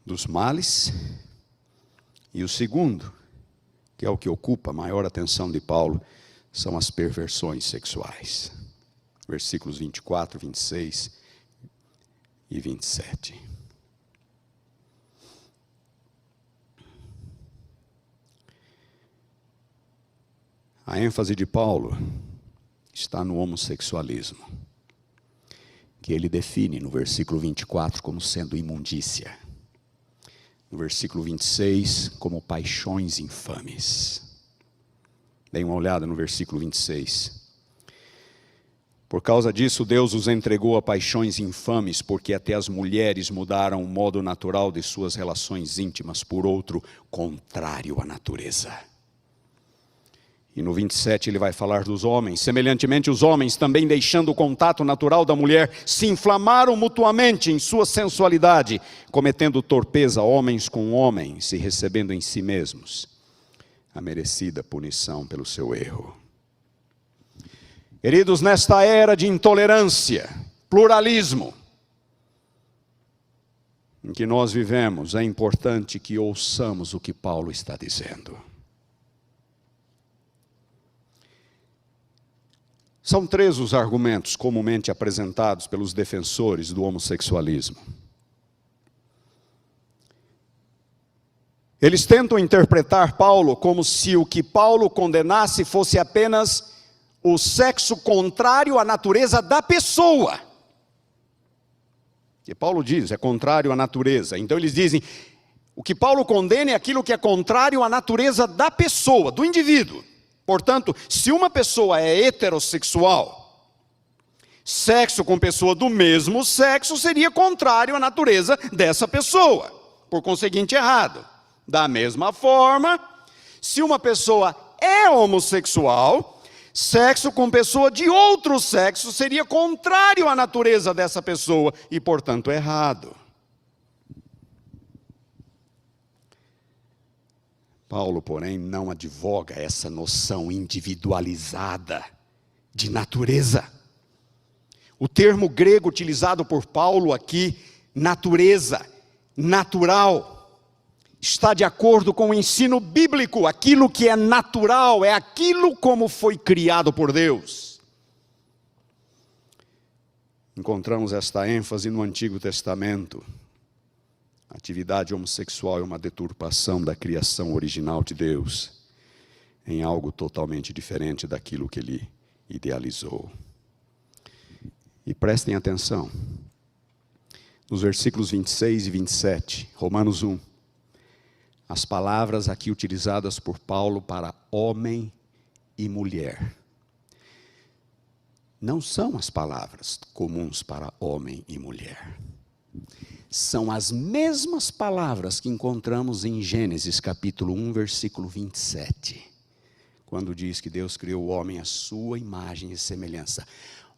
dos males. E o segundo, que é o que ocupa a maior atenção de Paulo, são as perversões sexuais. Versículos 24, 26 e 27. A ênfase de Paulo está no homossexualismo, que ele define no versículo 24 como sendo imundícia. No versículo 26, como paixões infames. Dêem uma olhada no versículo 26. Por causa disso, Deus os entregou a paixões infames, porque até as mulheres mudaram o modo natural de suas relações íntimas por outro contrário à natureza. E no 27 ele vai falar dos homens. Semelhantemente, os homens, também deixando o contato natural da mulher, se inflamaram mutuamente em sua sensualidade, cometendo torpeza homens com homens e recebendo em si mesmos a merecida punição pelo seu erro. Queridos, nesta era de intolerância, pluralismo, em que nós vivemos, é importante que ouçamos o que Paulo está dizendo. São 3 os argumentos comumente apresentados pelos defensores do homossexualismo. Eles tentam interpretar Paulo como se o que Paulo condenasse fosse apenas o sexo contrário à natureza da pessoa. Que Paulo diz, é contrário à natureza. Então eles dizem, o que Paulo condena é aquilo que é contrário à natureza da pessoa, do indivíduo. Portanto, se uma pessoa é heterossexual, sexo com pessoa do mesmo sexo seria contrário à natureza dessa pessoa. Por conseguinte, errado. Da mesma forma, se uma pessoa é homossexual, sexo com pessoa de outro sexo seria contrário à natureza dessa pessoa e, portanto, errado. Paulo, porém, não advoga essa noção individualizada de natureza. O termo grego utilizado por Paulo aqui, natureza, natural, está de acordo com o ensino bíblico. Aquilo que é natural é aquilo como foi criado por Deus. Encontramos esta ênfase no Antigo Testamento. A atividade homossexual é uma deturpação da criação original de Deus em algo totalmente diferente daquilo que Ele idealizou. E prestem atenção, nos versículos 26 e 27, Romanos 1, as palavras aqui utilizadas por Paulo para homem e mulher, não são as palavras comuns para homem e mulher. São as mesmas palavras que encontramos em Gênesis capítulo 1, versículo 27. Quando diz que Deus criou o homem à sua imagem e semelhança.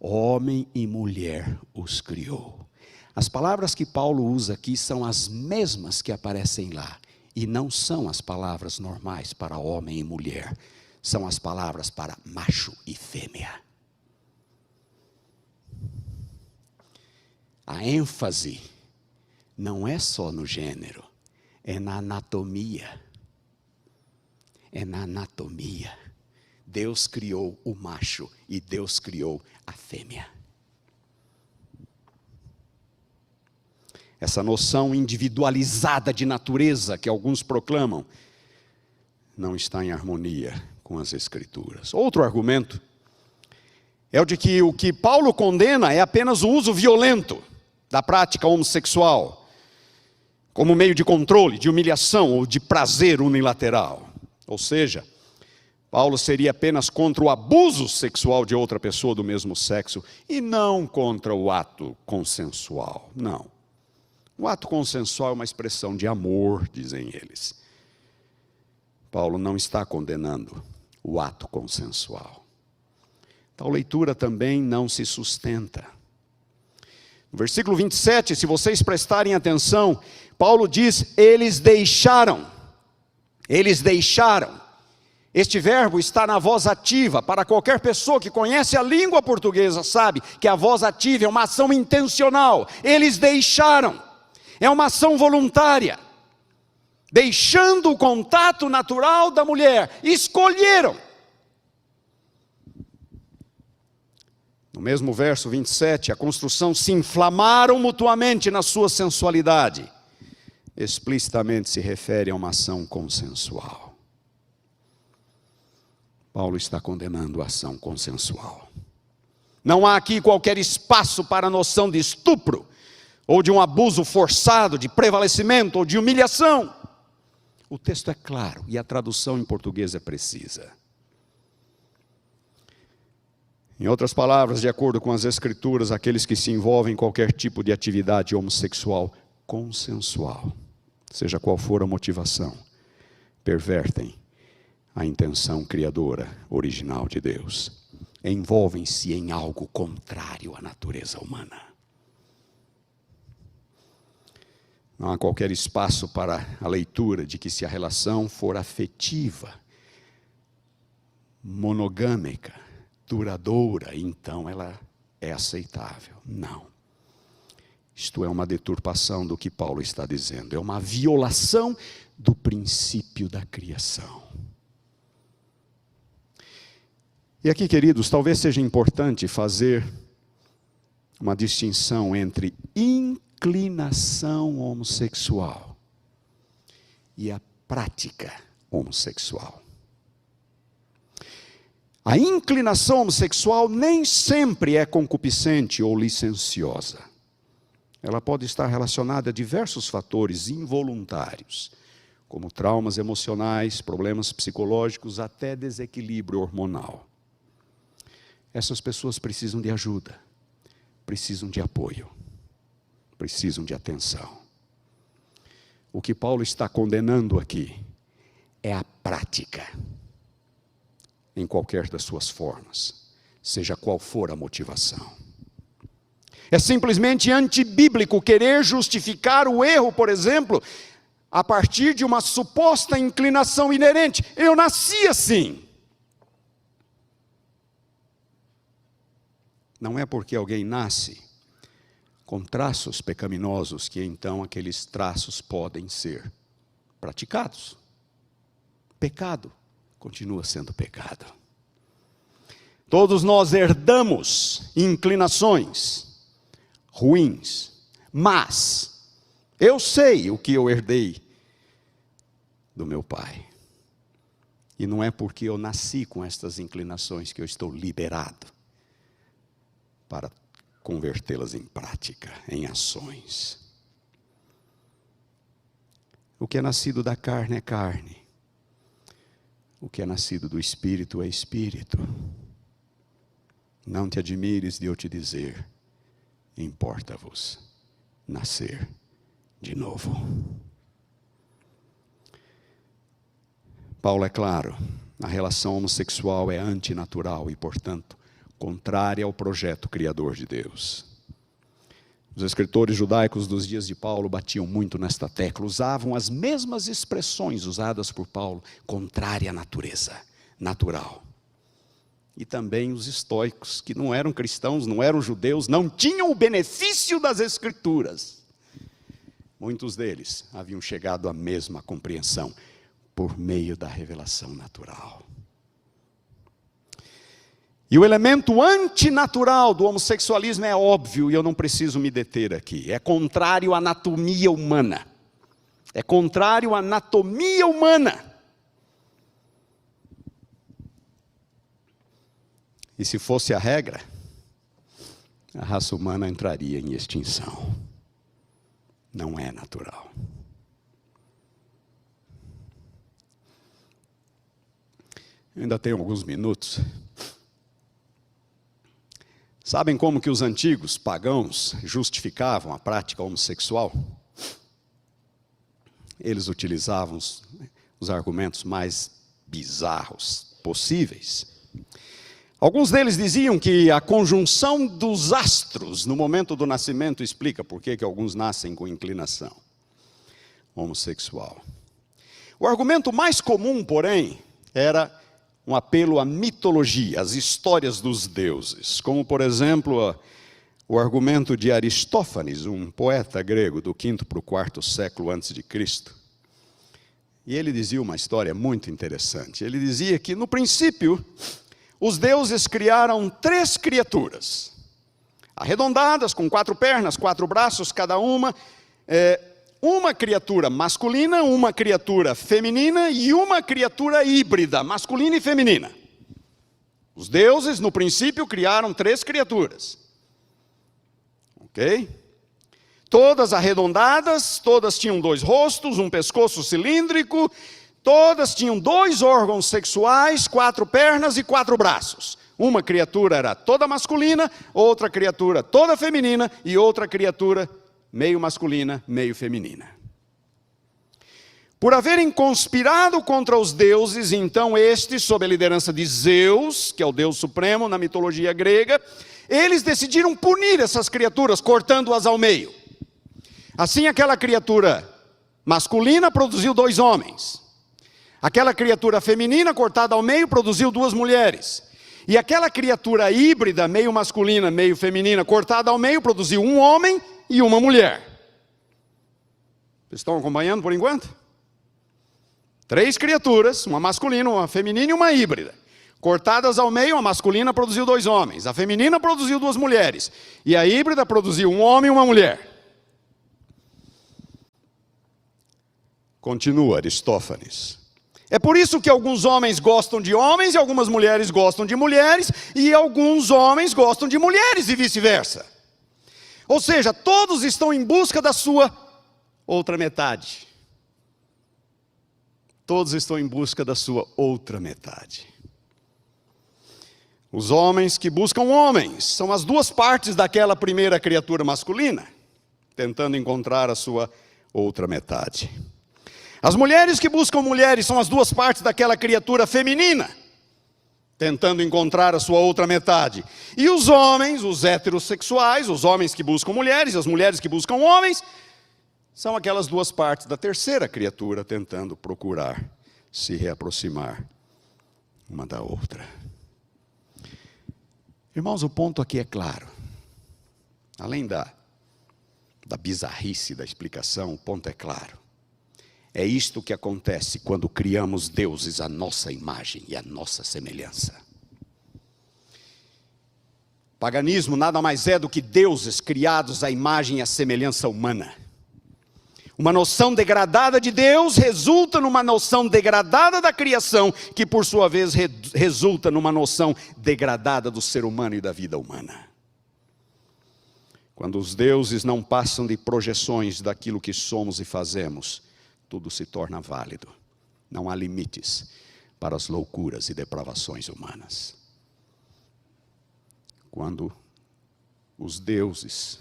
Homem e mulher os criou. As palavras que Paulo usa aqui são as mesmas que aparecem lá. E não são as palavras normais para homem e mulher. São as palavras para macho e fêmea. A ênfase não é só no gênero, é na anatomia. É na anatomia. Deus criou o macho e Deus criou a fêmea. Essa noção individualizada de natureza que alguns proclamam, não está em harmonia com as Escrituras. Outro argumento é o de que o que Paulo condena é apenas o uso violento da prática homossexual, como meio de controle, de humilhação ou de prazer unilateral. Ou seja, Paulo seria apenas contra o abuso sexual de outra pessoa do mesmo sexo e não contra o ato consensual. Não. O ato consensual é uma expressão de amor, dizem eles. Paulo não está condenando o ato consensual. Tal leitura também não se sustenta. No versículo 27, se vocês prestarem atenção, Paulo diz, eles deixaram. Eles deixaram. Este verbo está na voz ativa. Para qualquer pessoa que conhece a língua portuguesa, sabe que a voz ativa é uma ação intencional. Eles deixaram. É uma ação voluntária. deixando o contato natural da mulher, escolheram. No mesmo verso 27, a construção se inflamaram mutuamente na sua sensualidade. Explicitamente se refere a uma ação consensual. Paulo está condenando a ação consensual. Não há aqui qualquer espaço para a noção de estupro, ou de um abuso forçado, de prevalecimento, ou de humilhação. O texto é claro e a tradução em português é precisa. Em outras palavras, de acordo com as Escrituras, aqueles que se envolvem em qualquer tipo de atividade homossexual consensual, seja qual for a motivação, pervertem a intenção criadora original de Deus. Envolvem-se em algo contrário à natureza humana. Não há qualquer espaço para a leitura de que se a relação for afetiva, monogâmica, duradoura, então ela é aceitável. Não. Isto é uma deturpação do que Paulo está dizendo. É uma violação do princípio da criação. E aqui, queridos, talvez seja importante fazer uma distinção entre inclinação homossexual e a prática homossexual. A inclinação homossexual nem sempre é concupiscente ou licenciosa. Ela pode estar relacionada a diversos fatores involuntários, como traumas emocionais, problemas psicológicos, até desequilíbrio hormonal. Essas pessoas precisam de ajuda, precisam de apoio, precisam de atenção. O que Paulo está condenando aqui é a prática, em qualquer das suas formas, seja qual for a motivação. É simplesmente antibíblico querer justificar o erro, por exemplo, a partir de uma suposta inclinação inerente. Eu nasci assim. Não é porque alguém nasce com traços pecaminosos que então aqueles traços podem ser praticados. Pecado continua sendo pecado. Todos nós herdamos inclinações ruins, mas eu sei o que eu herdei do meu pai. E não é porque eu nasci com estas inclinações que eu estou liberado para convertê-las em prática, em ações. O que é nascido da carne é carne. O que é nascido do Espírito é Espírito. Não te admires de eu te dizer, importa-vos nascer de novo. Paulo é claro, a relação homossexual é antinatural e, portanto, contrária ao projeto criador de Deus. Os escritores judaicos dos dias de Paulo batiam muito nesta tecla, usavam as mesmas expressões usadas por Paulo, contrária à natureza, natural. E também os estoicos, que não eram cristãos, não eram judeus, não tinham o benefício das Escrituras. Muitos deles haviam chegado à mesma compreensão, por meio da revelação natural. E o elemento antinatural do homossexualismo é óbvio, e eu não preciso me deter aqui. É contrário à anatomia humana. É contrário à anatomia humana. E se fosse a regra, a raça humana entraria em extinção. Não é natural. Eu ainda tenho alguns minutos. Sabem como que os antigos pagãos justificavam a prática homossexual? Eles utilizavam os argumentos mais bizarros possíveis. Alguns deles diziam que a conjunção dos astros no momento do nascimento explica por que alguns nascem com inclinação homossexual. O argumento mais comum, porém, era um apelo à mitologia, às histórias dos deuses, como, por exemplo, o argumento de Aristófanes, um poeta grego do 5º para o 4º século antes de Cristo. E ele dizia uma história muito interessante. Ele dizia que, no princípio, os deuses criaram 3 criaturas, arredondadas, com 4 pernas, 4 braços cada uma, uma criatura masculina, uma criatura feminina e uma criatura híbrida, masculina e feminina. Os deuses, no princípio, criaram 3 criaturas. Ok? Todas arredondadas, todas tinham 2 rostos, um pescoço cilíndrico, todas tinham 2 órgãos sexuais, 4 pernas e 4 braços. Uma criatura era toda masculina, outra criatura toda feminina e outra criatura meio masculina, meio feminina. Por haverem conspirado contra os deuses, então estes, sob a liderança de Zeus, que é o Deus supremo na mitologia grega, eles decidiram punir essas criaturas, cortando-as ao meio. Assim, aquela criatura masculina produziu 2 homens. Aquela criatura feminina, cortada ao meio, produziu 2 mulheres. E aquela criatura híbrida, meio masculina, meio feminina, cortada ao meio, produziu 1 homem e 1 mulher. Vocês estão acompanhando por enquanto? 3 criaturas, uma masculina, uma feminina e uma híbrida. Cortadas ao meio, a masculina produziu 2 homens, a feminina produziu 2 mulheres. E a híbrida produziu 1 homem e 1 mulher. Continua Aristófanes. É por isso que alguns homens gostam de homens e algumas mulheres gostam de mulheres e alguns homens gostam de mulheres e vice-versa. Ou seja, todos estão em busca da sua outra metade. Todos estão em busca da sua outra metade. Os homens que buscam homens são as 2 partes daquela primeira criatura masculina, tentando encontrar a sua outra metade. As mulheres que buscam mulheres são as 2 partes daquela criatura feminina, tentando encontrar a sua outra metade. E os homens, os heterossexuais, os homens que buscam mulheres, as mulheres que buscam homens, são aquelas 2 partes da terceira criatura, tentando procurar se reaproximar uma da outra. Irmãos, o ponto aqui é claro. Além da bizarrice da explicação, o ponto é claro. É isto que acontece quando criamos deuses à nossa imagem e à nossa semelhança. Paganismo nada mais é do que deuses criados à imagem e à semelhança humana. Uma noção degradada de Deus resulta numa noção degradada da criação, que por sua vez resulta numa noção degradada do ser humano e da vida humana. Quando os deuses não passam de projeções daquilo que somos e fazemos, tudo se torna válido. Não há limites para as loucuras e depravações humanas. Quando os deuses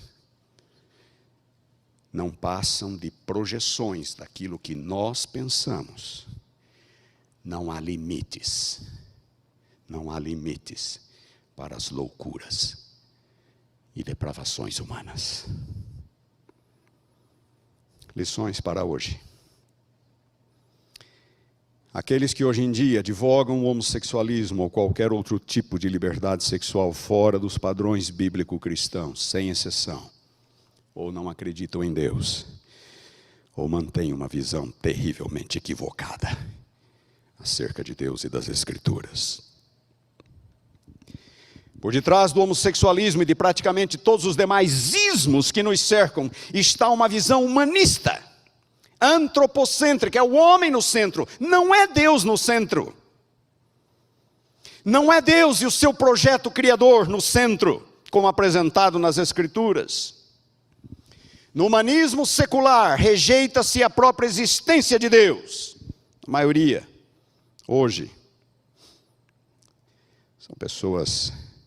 não passam de projeções daquilo que nós pensamos, não há limites. Não há limites para as loucuras e depravações humanas. Lições para hoje. Aqueles que hoje em dia advogam o homossexualismo ou qualquer outro tipo de liberdade sexual fora dos padrões bíblico-cristãos, sem exceção, ou não acreditam em Deus, ou mantêm uma visão terrivelmente equivocada acerca de Deus e das Escrituras. Por detrás do homossexualismo e de praticamente todos os demais ismos que nos cercam, está uma visão humanista, antropocêntrica, é o homem no centro, não é Deus no centro. Não é Deus e o seu projeto criador no centro, como apresentado nas Escrituras. No humanismo secular, rejeita-se a própria existência de Deus. A maioria, hoje,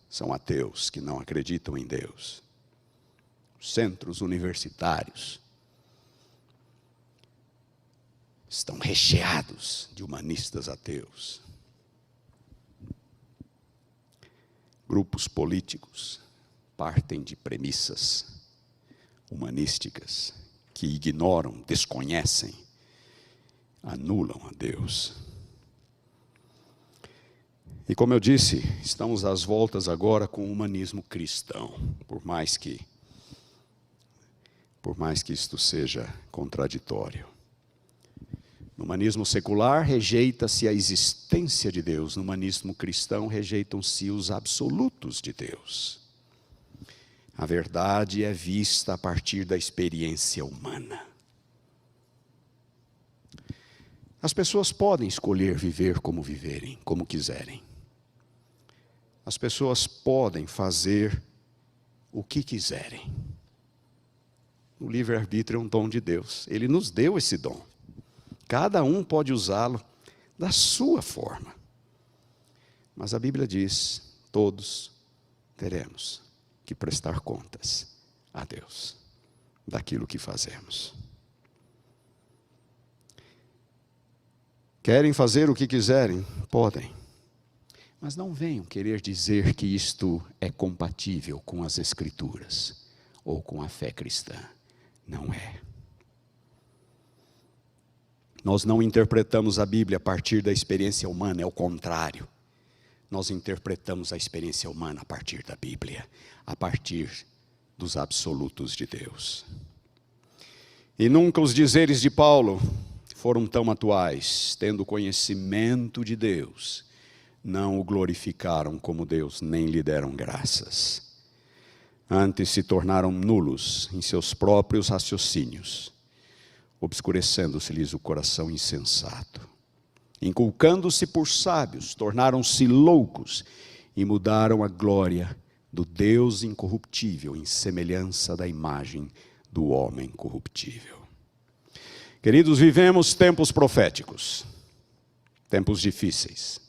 são ateus que não acreditam em Deus. Centros universitários estão recheados de humanistas ateus. Grupos políticos partem de premissas humanísticas que ignoram, desconhecem, anulam a Deus. E como eu disse, estamos às voltas agora com o humanismo cristão, por mais que isto seja contraditório. No humanismo secular, rejeita-se a existência de Deus. No humanismo cristão, rejeitam-se os absolutos de Deus. A verdade é vista a partir da experiência humana. As pessoas podem escolher viver como viverem, como quiserem. As pessoas podem fazer o que quiserem. O livre-arbítrio é um dom de Deus. Ele nos deu esse dom. Cada um pode usá-lo da sua forma. Mas a Bíblia diz, todos teremos que prestar contas a Deus daquilo que fazemos. Querem fazer o que quiserem? Podem. Mas não venham querer dizer que isto é compatível com as Escrituras ou com a fé cristã. Não é. Nós não interpretamos a Bíblia a partir da experiência humana, é o contrário. Nós interpretamos a experiência humana a partir da Bíblia, a partir dos absolutos de Deus. E nunca os dizeres de Paulo foram tão atuais, tendo conhecimento de Deus, não o glorificaram como Deus, nem lhe deram graças. Antes se tornaram nulos em seus próprios raciocínios, obscurecendo-se-lhes o coração insensato. Inculcando-se por sábios, tornaram-se loucos e mudaram a glória do Deus incorruptível em semelhança da imagem do homem corruptível. Queridos, vivemos tempos proféticos, tempos difíceis.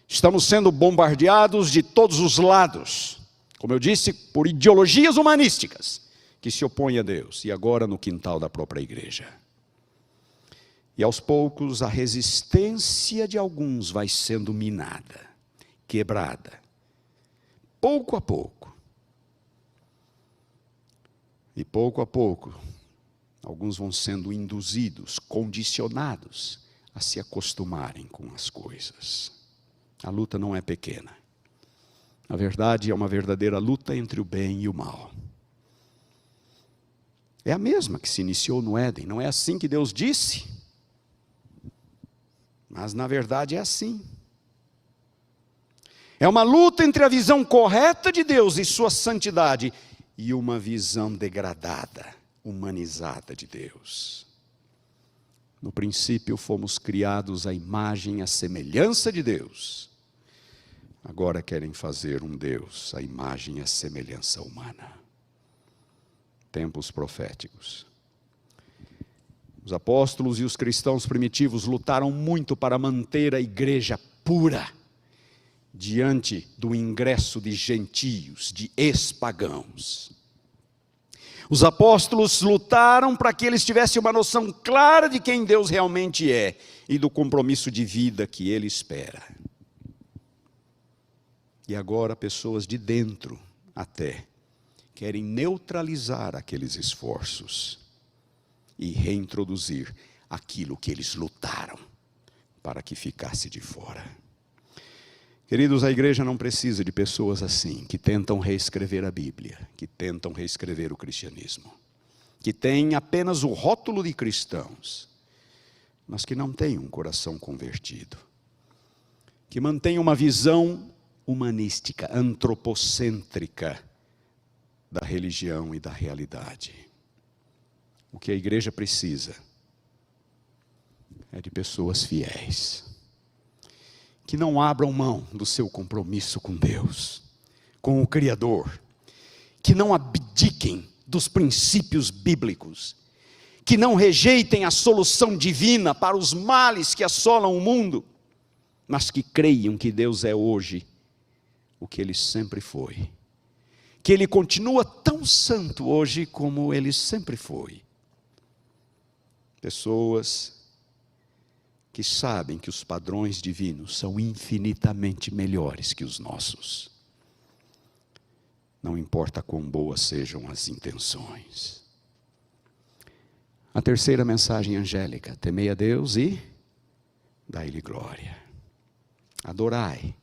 Estamos sendo bombardeados de todos os lados, como eu disse, por ideologias humanísticas que se opõem a Deus, e agora no quintal da própria igreja. E aos poucos a resistência de alguns vai sendo minada, quebrada, pouco a pouco. E pouco a pouco, alguns vão sendo induzidos, condicionados a se acostumarem com as coisas. A luta não é pequena. Na verdade, é uma verdadeira luta entre o bem e o mal. É a mesma que se iniciou no Éden. Não é assim que Deus disse? Mas na verdade é assim. É uma luta entre a visão correta de Deus e sua santidade e uma visão degradada, humanizada de Deus. No princípio fomos criados à imagem e à semelhança de Deus. Agora querem fazer um Deus à imagem e à semelhança humana. Tempos proféticos. Os apóstolos e os cristãos primitivos lutaram muito para manter a igreja pura diante do ingresso de gentios, de ex-pagãos. Os apóstolos lutaram para que eles tivessem uma noção clara de quem Deus realmente é e do compromisso de vida que Ele espera. E agora pessoas de dentro até querem neutralizar aqueles esforços e reintroduzir aquilo que eles lutaram para que ficasse de fora. Queridos, a igreja não precisa de pessoas assim, que tentam reescrever a Bíblia, que tentam reescrever o cristianismo, que têm apenas o rótulo de cristãos, mas que não têm um coração convertido, que mantêm uma visão humanística, antropocêntrica da religião e da realidade. O que a igreja precisa é de pessoas fiéis, que não abram mão do seu compromisso com Deus, com o Criador, que não abdiquem dos princípios bíblicos, que não rejeitem a solução divina para os males que assolam o mundo, mas que creiam que Deus é hoje o que Ele sempre foi, que Ele continua tão santo hoje como Ele sempre foi. Pessoas que sabem que os padrões divinos são infinitamente melhores que os nossos. Não importa quão boas sejam as intenções. A terceira mensagem angélica: temei a Deus e dai-lhe glória. Adorai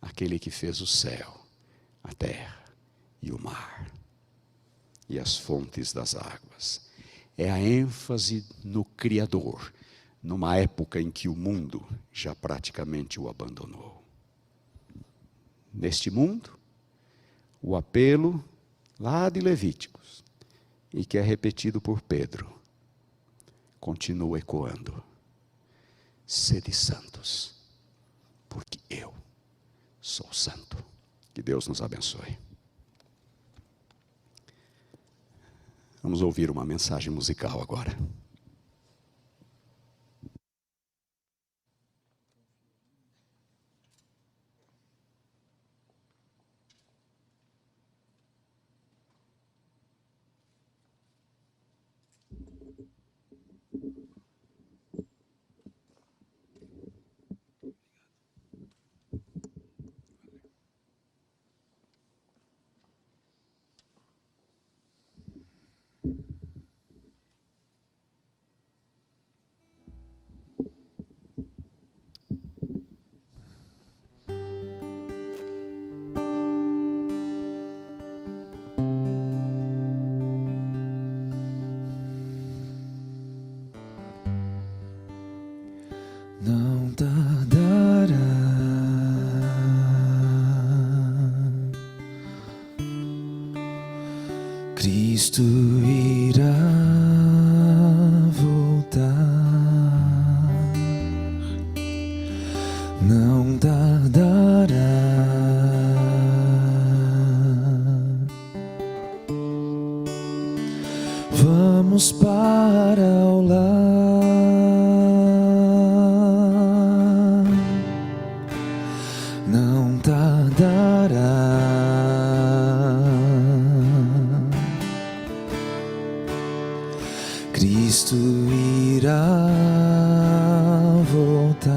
aquele que fez o céu, a terra e o mar e as fontes das águas. É a ênfase no Criador, numa época em que o mundo já praticamente o abandonou. Neste mundo, o apelo lá de Levíticos, e que é repetido por Pedro, continua ecoando: sede santos, porque eu sou santo. Que Deus nos abençoe. Vamos ouvir uma mensagem musical agora. Não tardará, Cristo irá voltar. Não tardará, vamos para o lar. Não tardará, Cristo irá voltar.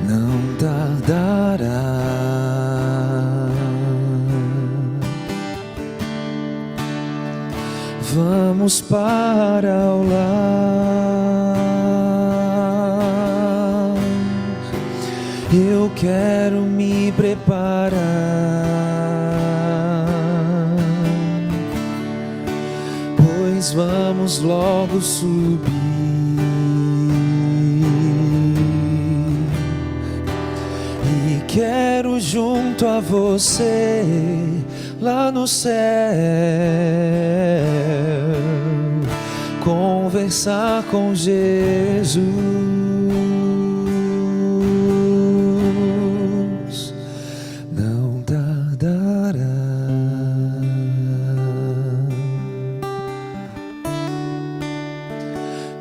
Não tardará, vamos para o lar. Eu quero me preparar, pois vamos logo subir. E quero junto a você lá no céu conversar com Jesus. Não tardará,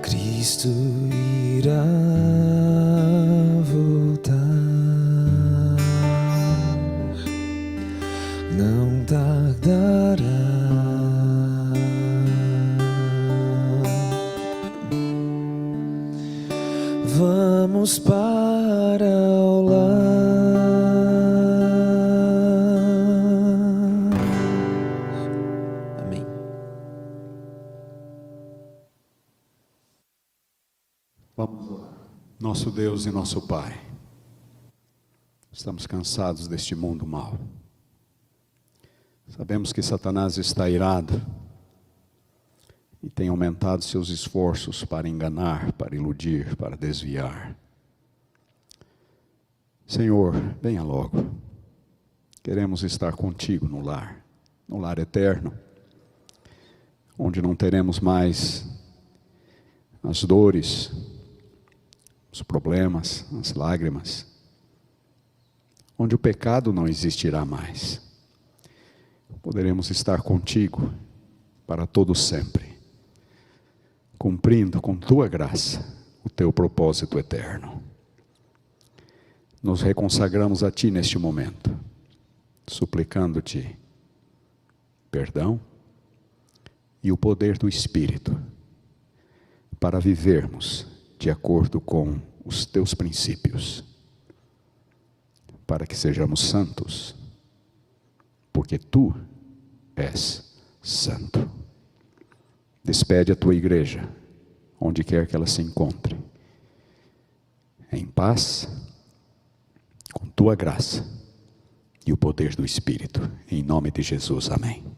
Cristo irá voltar. Não tardará, vamos para o lar. Amém. Vamos orar. Nosso Deus e nosso Pai, estamos cansados deste mundo mau. Sabemos que Satanás está irado e tem aumentado seus esforços para enganar, para iludir, para desviar. Senhor, venha logo. Queremos estar contigo no lar eterno, onde não teremos mais as dores, os problemas, as lágrimas, onde o pecado não existirá mais. Poderemos estar contigo para todo sempre, cumprindo com tua graça o teu propósito eterno. Nos reconsagramos a ti neste momento, suplicando-te perdão e o poder do Espírito para vivermos de acordo com os teus princípios, para que sejamos santos, porque tu és santo. Despede a tua igreja, onde quer que ela se encontre, em paz, com tua graça e o poder do Espírito. Em nome de Jesus, amém.